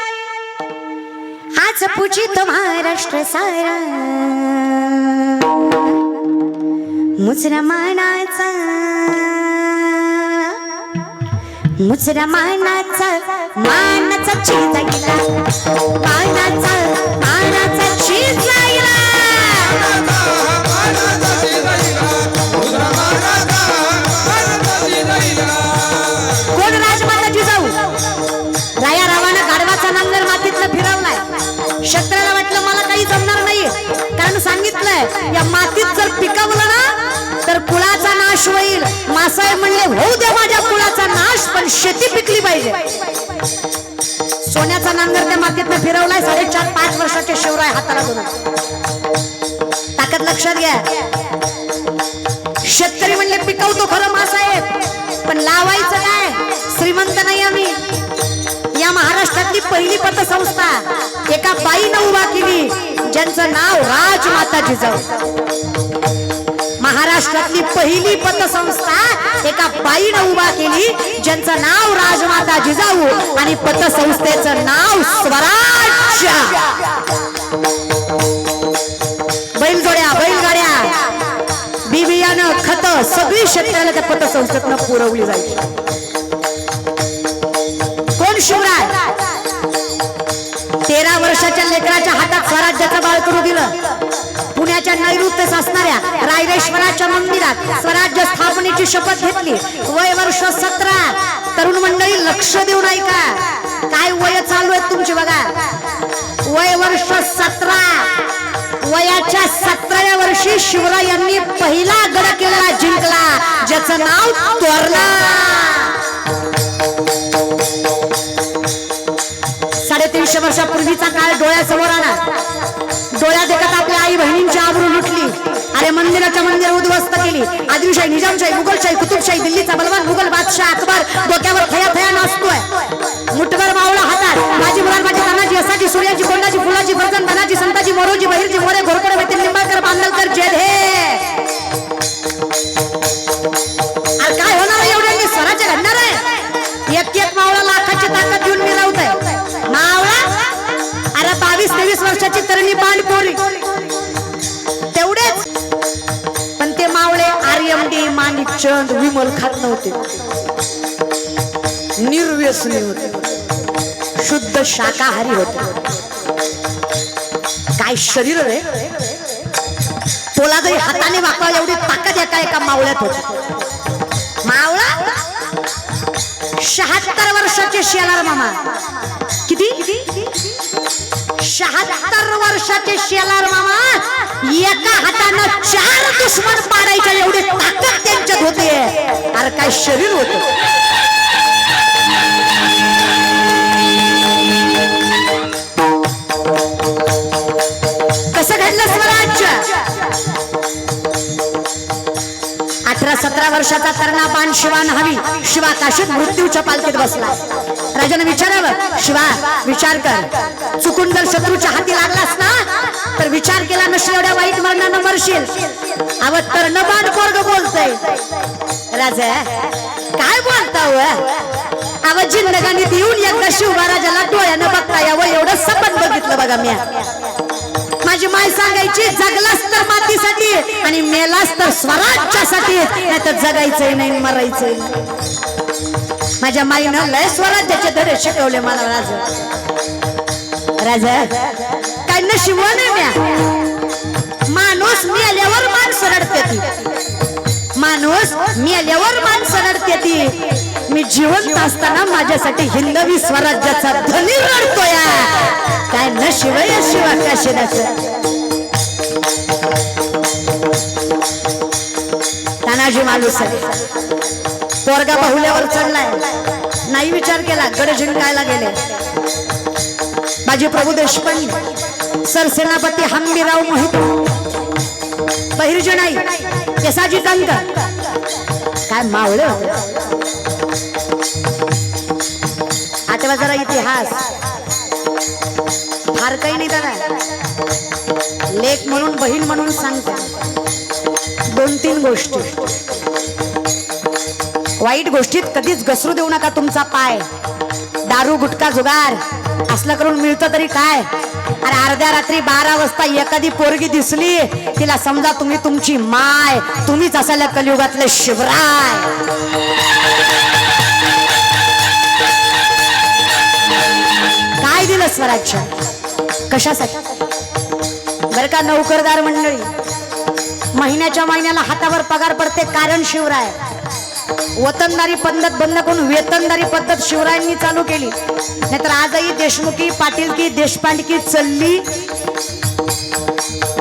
आज पूजित महाराष्ट्र सारा मुसलमानाचा मानाचा चिजाईला मानाचा चिजाईला कोण राजमाता जिजाऊ. राया रावानं गाढवाचा नांगर मातीतला फिरवलाय. शस्त्राला वाटलं मला काही जमणार नाहीये कारण सांगितलंय या मातीत जर पिकवलं ना तर कुळाचा नाश होईल. मासाहेब म्हणले होऊ दे माझ्या कुळाचा नाश पण शेती पिकली पाहिजे. सोन्याचा नांगर त्या मातीतनं फिरवलाय. 4.5-5 वर्षाचे शिवराय हाताला धरून. ताकद लक्षात घ्या. शेतकरी म्हणले पिकवतो खरं मासाहेब पण लावायचं काय. श्रीमंत नाही आम्ही. या महाराष्ट्रातली पहिली पतसंस्था एका बाईनं उभा केली ज्यांचं नाव राजमाता जिजाऊ. महाराष्ट्रातली पहिली पतसंस्था एका बाईनं उभा केली ज्यांचं नाव राजमाता जिजाऊ आणि पतसंस्थेचं नाव स्वराज्य. बैलगाड्या बिबियानं खत सगळी शेतकऱ्याला त्या पतसंस्थेतनं पुरवली जायची. कोण शिवराय 13 वर्षाच्या लेकराच्या हातात स्वराज्याचं बाळ करू दिलं. पुण्याच्या नैऋत्येस असणाऱ्या रायरेश्वराच्या मंदिरात स्वराज्य स्थापनेची शपथ घेतली. वय वर्ष 17. तरुण मंडळी लक्ष देऊन ऐका. काय वय चालू आहेत तुमची बघा. वय वर्ष 17. वयाच्या 17व्या वर्षी शिवरायांनी पहिला गड किल्ला जिंकला ज्याचं नाव तोरणा. 350 वर्षापूर्वीचा काळ डोळ्यासमोर आला. डोळ्यात देखत आपल्या आई बहिणींची आबरू लुटली. अरे मंदिराच्या मंदिर उद्ध्वस्त केली. आदिलशाही, निजामशाही, मुघलशाही, कुतुबशाही, दिल्लीचा बलवान मुघल बादशाह अकबर डोक्यावर थया नाचतोय. मुठभर मावळा हातात. माझी मुलांची तानाजी असाची सूर्याची कोंडाची फुलाची बर्जन बनाची संताजी मोरोजी बहिरजी मोरे घोरकर वेतील निंबाळकर बांधलकर जेधे. अरे काय होणार आहे एवढे स्वराज्य घडणार आहे. एक मावळा लाखाची ताकद देऊन मिळवत आहे. मावळा अरे 22-23 वर्षाची तरुणी पाणपोरी तेवढेच. पण ते मावळे आर्यमडी माणिकचंद विमल खात नव्हते. निर्व्यसनी होते. शुद्ध शाकाहारी होते. काय शरीर रे. पोलादही हाताने वाकवा एवढी ताकद एका मावळ्यात होती. मावळा 76 वर्षाचे शेलार मामा. किती 76 वर्षाचे शेलार मामा एका हातानं 4 दुश्मन पाडायच्या एवढी ताकद त्यांच्यात होते. अरे काय शरीर होत. कसं घडलं स्वराज्य. 18-17 वर्षाचा तरणा पान शिवा हवी. शिवा काशीत मृत्यूच्या पालखीत बसला. राजाने विचारावं शिवा विचार कर. चुकून जर शत्रूच्या हाती लागलास ना तर विचार केला नसेल एवढ्या वाईट मरणानं मरशील. अव तरणबाण पोरग बोलतय. राजा काय बोलता अव जिंदगानीत येऊन एकदा शिवबा राजाला डोळ्यानं बघता यावं एवढं सपन बघितलं बघा म्या. माझी माय सांगायची जगलास तर मातीसाठी आणि मेलास तर स्वराज्यासाठी. नाही तर जगायचंय नाही मरायचंय. माझ्या माईनं लय स्वराज्याचे धडे शिकवले मला. राजा काय नशिबवान आहे म्या. माणूस मेल्यावर माणसं रडते. माणूस मेल्यावर माणसं रडते. मी जिवंत असताना माझ्यासाठी हिंदवी स्वराज्याचा धनी रडतोय. काय नशीब आहे शिवा काशीदाचं. तानाजी मालूस आहे. पोरगा बाहुल्यावर चढलाय, नाही विचार केला, गड जिंकायला गेले. बाजी प्रभू देशपांडे, सरसेनापती हंबीराव मोहिते, बहिर्जनाई केसाजी टंक, काय मावळ. आठवा जरा इतिहास, फार काही नाही दादा, लेख म्हणून बहीण म्हणून सांगते. 2-3 गोष्टी. वाईट गोष्टीत कधीच घसरू देऊ नका तुमचा पाय. दारू गुटखा जुगार असलं करून मिळतं तरी काय. अरे अर्ध्या रात्री 12 वाजता एखादी पोरगी दिसली, तिला समजा तुम्ही तुमची माय, तुम्हीच असाल कलियुगातले शिवराय. काय दिलं स्वराज्य, कशासाठी? बर का नोकरदार मंडळी, महिन्याच्या महिन्याला हातावर पगार पडते, कारण शिवराय. वतनदारी पद्धत बंद करून वेतनदारी पद्धत शिवरायांनी चालू केली. नाहीतर आजही देशमुखी, पाटीलकी, देशपांडकी चालली.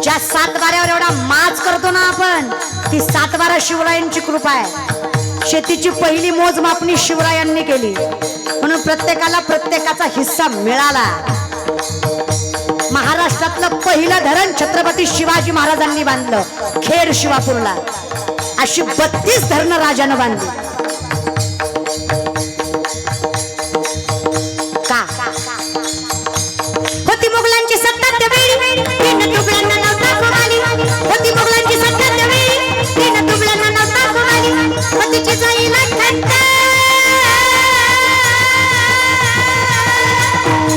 ज्या 7 बाऱ्यावर एवढा माज करतो ना आपण, ती 7 बारा शिवरायांची कृपा आहे. शेतीची पहिली मोजमापणी शिवरायांनी केली, म्हणून प्रत्येकाला प्रत्येकाचा हिस्सा मिळाला. महाराष्ट्रातलं पहिलं धरण छत्रपती शिवाजी महाराजांनी बांधलं, खेड शिवापूरला. अशी 32 धरणं राजानं बांधली. का होती मुघलांची सत्ता त्यावेळी, तीन तुबल्यांना नव्हता कुमाली. होती मुघलांची सत्ता त्यावेळी, तीन तुबल्यांना नव्हता कुमाली. होतीची जाईला थंड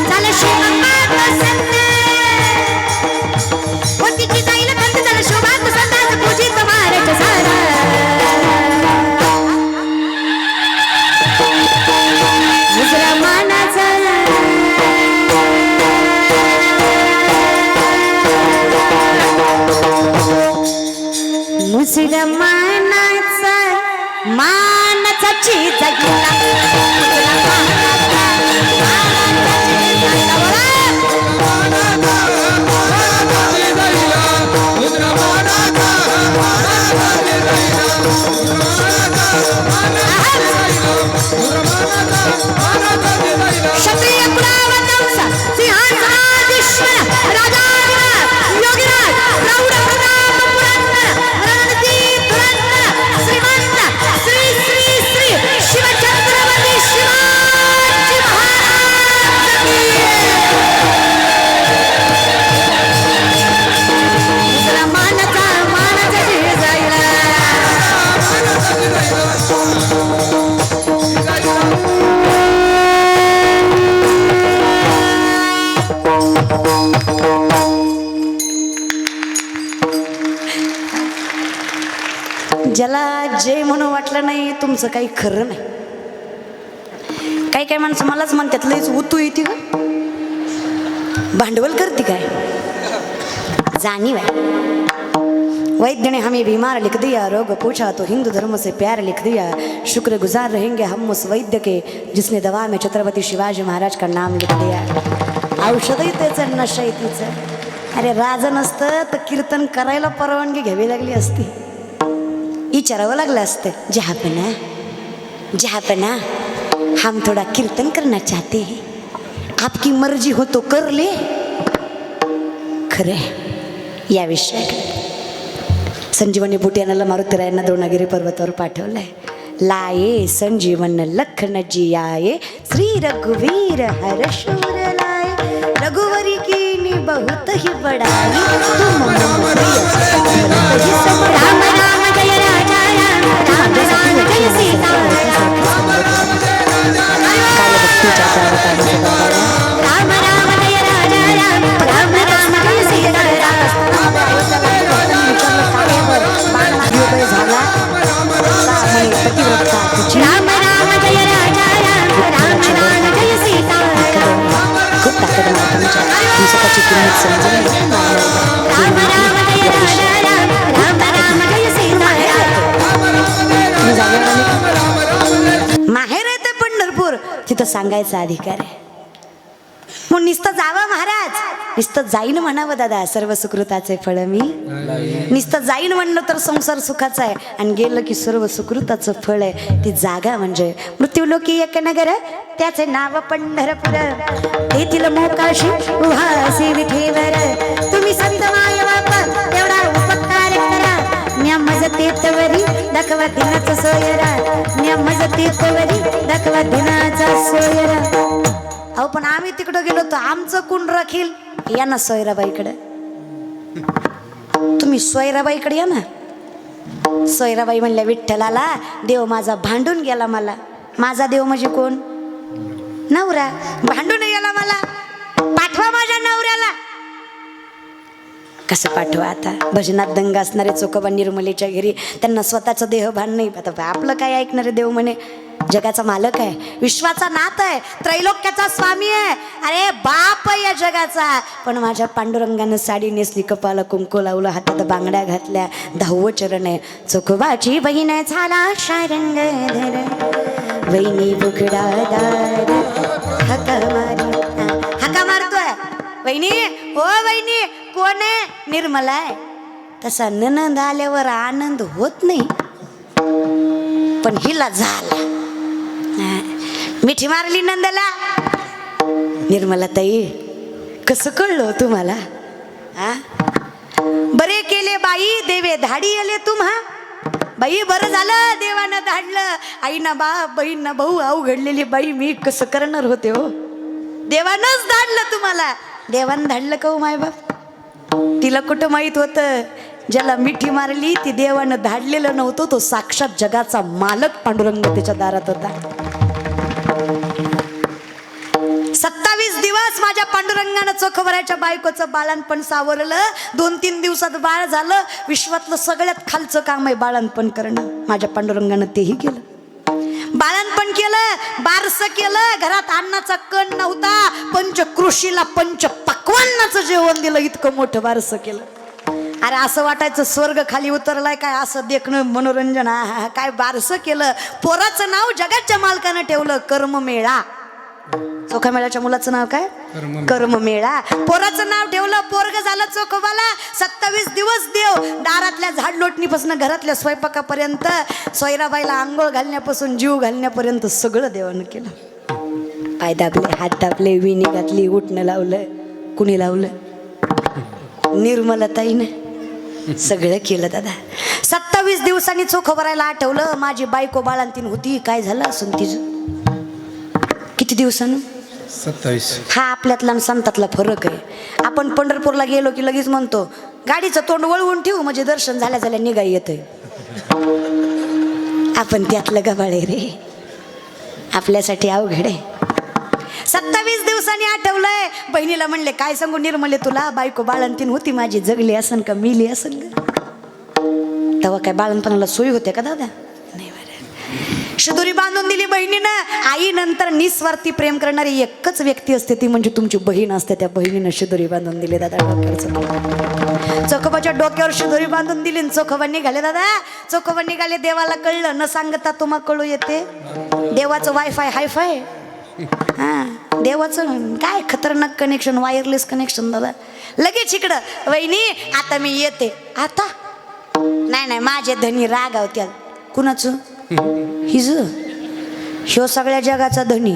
झालं शोभा पसंत. होतीची जाईला थंड झालं शोभा पसंत. आज पूजित महाराज सारा मुसलमानाचा मुसलमानाचा मानाचा चीज क्षत्रिय कुळावतंस सिंहासनाधीश्वर राजाधिराज योगीराज प्रौढ प्रताप पुरंदर रणनीती धुरंधर श्रीमंत श्री श्री श्री शिवछत्रपती शिवाजी महाराज की मुसलमानाचा मानाचा जिजाईला. ज्याला जे म्हणून वाटलं नाही तुमचं काही खरं नाही. काही काही माणसं मलाच म्हणतात लईच उतू येते का, भांडवल करते काय, जाणीव आहे. वैद्य ने हमें बीमार लिख दिया, रोग पूछा तो हिंदू धर्म से प्यार लिख दिया. शुक्र गुजार रहेंगे हम उस वैद्य के जिसने दवा में छत्रपती शिवाजी महाराज का नाम लिख दिया. औषधही त्याचं, नशाही तिचं. अरे राज नसतं तर कीर्तन करायला परवानगी घ्यावी लागली असती, विचारावं लागलं असतं. जहापना हम थोड़ा कीर्तन करना चाहते हैं, आपकी मर्जी हो तो कर ले. खरे या विषयाकडे संजीवनी बुटियानाला मारुतीरायांना द्रोणागिरी पर्वतावर पाठवलंय. लाये संजीवन लखन जियाये, श्री रघुवीर हर्षूर लाए. रघुवरी की बहुत ही बड़ाई, तुम राम राम जय राजा राम, राम राम जय सीता राम. राम राम जय राजा राम, राम राम जय सीता राम. झाला राम राम जय राजा राम, राम राम जय सीता राम. खूप ताकद दिवसाची किंमत समजून राम राम जय राजा राम, राम राम जय सीता राम. माहेर आहे ते पंढरपूर, तिथं सांगायचा अधिकार आहे. मग नुसतं जावं महाराज, नुसतं जाईन म्हणावं दादा, सर्व सुकृताचे फळ मी. नुसतं जाईन म्हणलं तर संसार सुखाचा आहे, आणि गेलं की सर्व सुकृताचं फळ आहे. ती जागा म्हणजे मृत्यूलोकी एक नगर, त्याचे नाव पंढरपूर. तेथील मोकाशी उहासी विठेवर, तुम्ही संत माय बाप एवढा उपकार करा. न्यामज तेतवरी दाखवा दिनाचा सोयरा, न्यामज तेतवरी दाखवा दिनाचा सोयरा. अहो पण आम्ही तिकडं गेलो तर आमचं कोण राखील? या ना सोयराबाईकडे, तुम्ही सोयराबाईकडे या ना. सोयराबाई म्हणल्या विठ्ठलाला, देव माझा भांडून गेला मला. माझा देव म्हणजे कोण? नवरा. भांडून गेला मला, पाठवा माझ्या नवऱ्याला. कसं पाठवा आता? भजनात दंग असणारे चोखोबा निर्मलेच्या घरी, त्यांना स्वतःचं देहभान नाही. आता आपलं काय ऐकणारे? देव म्हणे जगाचा मालक आहे, विश्वाचा नाथ आहे, त्रैलोक्याचा स्वामी आहे, अरे बाप आहे या जगाचा. पण माझ्या पांडुरंगानं साडी नेसली, कपाला कुंकू लावलं, हातात बांगड्या घातल्या, 10वं चरण आहे. चोखोबाची बहीण झाला शारंग धर, वहिनी बुगडादार हका मारी. हका मारतोय वहिनी, हो वहिनी. कोण आहे? निर्मला आहे. तसा ननंद आल्यावर आनंद होत नाही, पण हिला झाला. मिठी मारली नंदला. निर्मला ताई, कसं कळलं तुम्हाला? बरे केले बाई देवे धाडी आले तुम्हा. बाई बरं झालं देवानं धाडलं. आईना बाप, बहीण ना भाऊ, अवघडलेली बाई मी कसं करणार होते हो. देवानंच धाडलं तुम्हाला. देवानं धाडलं का हो माय बाप? तिला कुठं माहित होतं, ज्याला मिठी मारली ती देवानं धाडलेलं नव्हतं, तो साक्षात जगाचा मालक पांडुरंग त्याच्या दारात होता. 27 दिवस माझ्या पांडुरंगानं चोखोबराच्या बायकोचं बाळणपण सावरलं. 2-3 दिवसात बाळ झालं. विश्वातलं सगळ्यात खालचं काम आहे बाळणपण करणं. माझ्या पांडुरंगानं तेही केलं. बाळणपण केलं, बारसं केलं. घरात अन्नाचा कण नव्हता, पंचकृषीला पंच पक्वान्नाचं जेवण दिलं. इतकं मोठं बारसं केलं. अरे असं वाटायचं स्वर्ग खाली उतरलाय काय, असं देखणं मनोरंजन. काय बारसं केलं. पोराचं नाव जगाच्या मालकानं ठेवलं, कर्ममेळा. चोखामेळ्याच्या मुलाचं नाव काय? कर्ममेळा. पोराचं नाव ठेवलं, पोरग झालं चोखोबाला. 27 दिवस देव दारातल्या झाड लोटणीपासून घरातल्या स्वयंपाकापर्यंत, सोयराबाईला आंघोळ घालण्यापासून जीव घालण्यापर्यंत सगळं देवानं केलं. पाय दाबले, हात दाबले, विणी घातली, उठणं लावलं. कुणी लावलं? निर्मलाताईने सगळं केलं दादा. 27 दिवसांनी चोखोबरायला आठवलं माझी बायको बाळंतीन होती. काय झालं असून तिचं? किती दिवसानं? 27. हा आपल्यातला आणि संतातला फरक आहे. आपण पंढरपूरला गेलो की लगेच म्हणतो गाडीचं तोंड वळवून ठेवू म्हणजे दर्शन झाल्या झाल्या निघाई येतंय. आपण त्यातलं गबाळे रे, आपल्यासाठी अवघड आहे. 27 दिवसांनी आठवलंय. बहिणीला म्हणले काय सांगू निर्मले तुला, बायको बाळंतीन होती माझी, जगली असन का मिली असन ग. तेव्हा काय बाळणपणाला सोयी होते का दादा? नाही. शिदोरी बांधून दिली बहिणीनं. आई नंतर निस्वार्थी प्रेम करणारी एकच व्यक्ती असते, ती म्हणजे तुमची बहीण असते. त्या बहिणीनं शिदोरी बांधून दिली दादा डोक्यावर. चोखोबाच्या डोक्यावर शिदोरी बांधून दिली. चोखोबा निघाले दादा. चोखोबा निघाले. देवाला कळलं, न सांगता तुम्हा कळू येते. देवाचं वायफाय हायफाय. हा देवाचं काय खतरनाक कनेक्शन, वायरलेस कनेक्शन दादा. लगेच इकडं वहिनी आता मी येते. आता नाही, माझे धनी रागावत्याल. कुणाचं? हिज. ह्यो सगळ्या जगाचा धनी,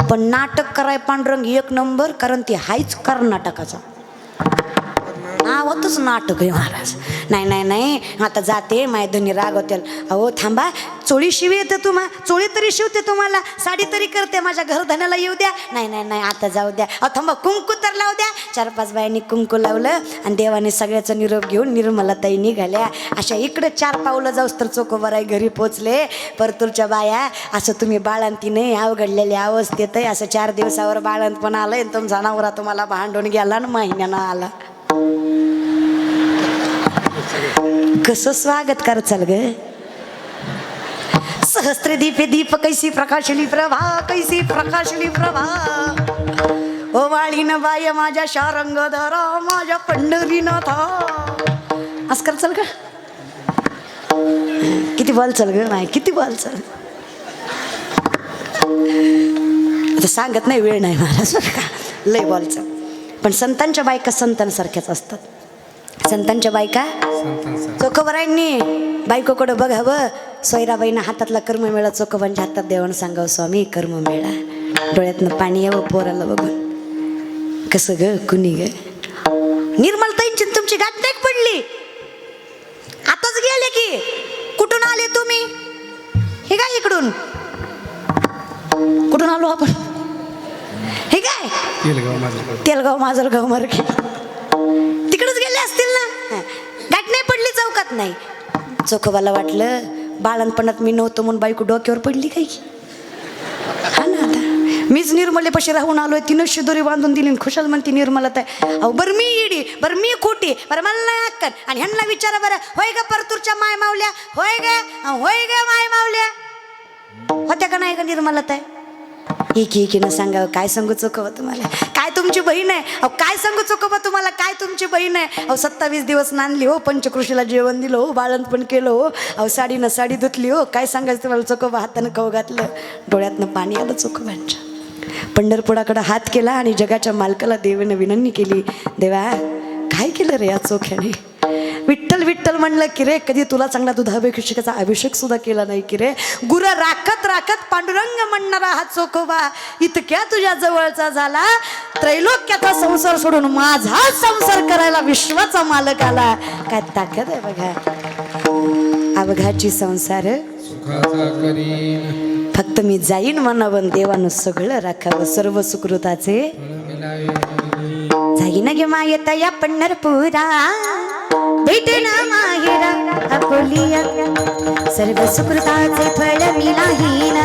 पण नाटक कराय पांडुरंग एक नंबर, कारण ती हायच कर्नाटकाचा. नावातच नाटक आहे महाराज. नाही आता जाते, माय धनी रागवत्याल. अहो थांबा, चोळी शिवी येते तुम्हा, चोळी तरी शिवते तुम्हाला, साडी तरी करते, माझ्या घरधण्याला येऊ द्या. नाही आता जाऊ द्या. अहो थांबा, कुंकू तर लावू द्या. 4-5 बायांनी कुंकू लावलं आणि देवाने सगळ्याचा निरोप घेऊन निर्मलाताई निघाल्या. अशा इकडे 4 पावलं जाऊस तर चोखोबाराई घरी पोचले. परतूरच्या बाया, असं तुम्ही बाळंती नाही अवघडलेल्या अवस्थेत आहे, असं 4 दिवसावर बाळंतपण आलंय, तुमचा नवरा तुम्हाला भांडून गेला आणि महिन्यानं आला. कसं स्वागत कर चल ग. सहस्त्र दीपे दीप कैसी प्रकाशली प्रभा, कैसी प्रकाशली प्रभा. ओ वाळीन बाय माझ्या शारंग धरा, माझ्या पंढरीनाथा. असं कर चल ग. किती बोल चल ग, नाही किती बोल चल. आता सांगत नाही, वेळ नाही मला. लय बोलचं. पण संतांच्या बायका संतांसारख्याच असतात. संतांच्या बायका चोखोबरांनी बायकोकडं बघावं. सोयराबाईनं हातातला कर्ममेळा चोखोबांच्या हातात देवानं सांगावं, स्वामी कर्ममेळा. डोळ्यातनं पाणी यावं पोराला बघून. कसं ग कुणी ग निर्मलताईंची तुमची गाठ नाही पडली, आताच गेले की. कुठून आले तुम्ही? हे काय इकडून कुठून आलो आपण? हे काय तेलगाव माजलगाव मार्गे तिकडच गेले असतील ना. गाठ नाही पडली चौकात नाही. चोखोबाला वाटलं बाळणपणात मी नव्हतो म्हणून बायको डोक्यावर पडली काय की. हा ना, आता मीच निर्मलेपाशी राहून आलोय, तिनं शिदोरी बांधून दिली. खुशाल म्हणते निर्मलता, अहो बरं मी इडी, बरं मी खोटी, बरं मला नाही अक्कल. आणि ह्यांना विचारा बरं, होय ग परतूरच्या माय मावल्या, होय ग माय मावल्या होत्या का नाही का निर्मलता? एकीनं सांगावं, काय सांगू चोखोबा तुम्हाला, काय तुमची बहीण आहे. अहो काय सांगू चोखोबा तुम्हाला, काय तुमची बहीण आहे. अहो 27 दिवस नांदली हो, पंचकृषीला जेवण दिलं हो, बाळंतपण केलं हो, अहो साडीनं साडी धुतली हो. काय सांगायचं तुम्हाला चोखोबा. हातानं कव घातलं, डोळ्यातनं पाणी आलं चोखोबांच्या. पंढरपुराकडं हात केला आणि जगाच्या मालकाला देवानं विनंती केली, देवा काय केलं रे या चोख्याने. विठ्ठल विठ्ठल म्हणलं की रे, कधी तुला चांगला दुधाभिषेकाचा अभिषेक सुद्धा केला नाही की रे. गुर राखत राखत पांडुरंग म्हणणारा हा चोखोबा इतक्या तुझ्या जवळचा झाला, त्रैलोक्याचा संसार सोडून माझा संसार करायला विश्वाचा मालक आला. काय ताकद आहे बघा. अवघाची संसार फक्त मी जाईन म्हणावं, देवानं सगळं राखावं, सर्व सुकृताचे जाईन गे मायता या पंढरपुरा, भेटना माहेरा अकोलिया, सर्व सुकृताचे फळ मी नाहीन,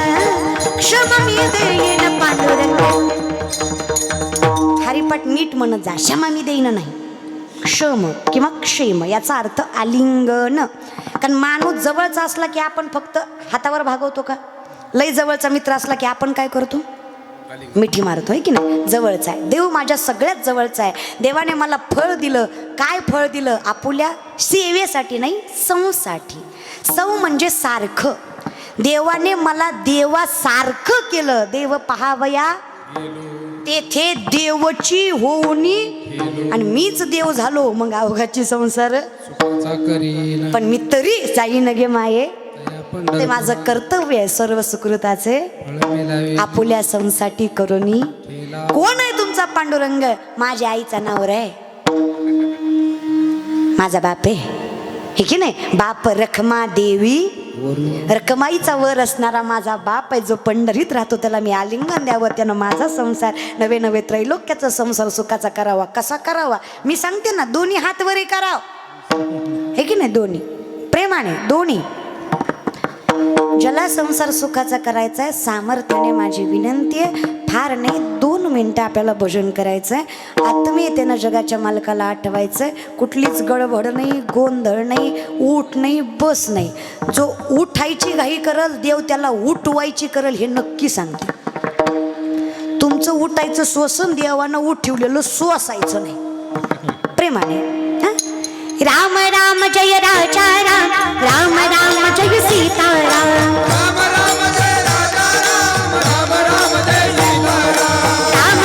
क्षमा मी देईन पांडुरंग. हरिपाठ नीट म्हणत जा, क्षमा मी देईन नाही, क्षम किंवा क्षेम याचा अर्थ आलिंगन. कारण माणूस जवळचा असला की आपण फक्त हातावर भागवतो का? लय जवळचा मित्र असला की आपण काय करतो? मिठी मारतो आहे की नाही. जवळचा आहे देव, माझ्या सगळ्यात जवळचा आहे. देवाने मला फळ दिलं. काय फळ दिलं? आपुल्या सेवेसाठी नाही, सौसाठी. सौ म्हणजे सारखं. देवाने मला देवासारखं केलं. देव पहावया तेथे देवची होऊनी, आणि मीच देव झालो. मग अवघाची संसार पण मी तरी जाईन गे माये, ते माझं कर्तव्य आहे. सर्व सुकृताचे आपुल्या संसाठी करुनी. कोण आहे तुमचा पांडुरंग? माझ्या आईचा नवरा आहे, माझा बाप आहे, हे की नाही. बाप रखमा देवी, रखमाईचा वर असणारा माझा बाप आहे, जो पंढरीत राहतो. त्याला मी आलिंगन द्यावं, त्यानं माझा संसार नवे नवे त्रैलोक्याचा संसार सुखाचा करावा. कसा करावा? मी सांगते ना, दोन्ही हात वरे कराव, हे की नाही. दोन्ही प्रेमाने, दोन्ही. ज्याला संसार सुखाचा करायचा आहे, सामर्थ्याने माझी विनंती आहे, फार नाही 2 मिनिटं आपल्याला भजन करायचं आहे. आत्मीयतेनं जगाच्या मालकाला आठवायचं आहे. कुठलीच गडबड नाही, गोंधळ नाही, उठ नाही, बस नाही. जो उठायची घाई करल, देव त्याला उठवायची करल, हे नक्की सांगते. तुमचं उठायचं श्वसन देवानं उठवलेलं सोसायचं नाही. प्रेमाने राम राम जय राज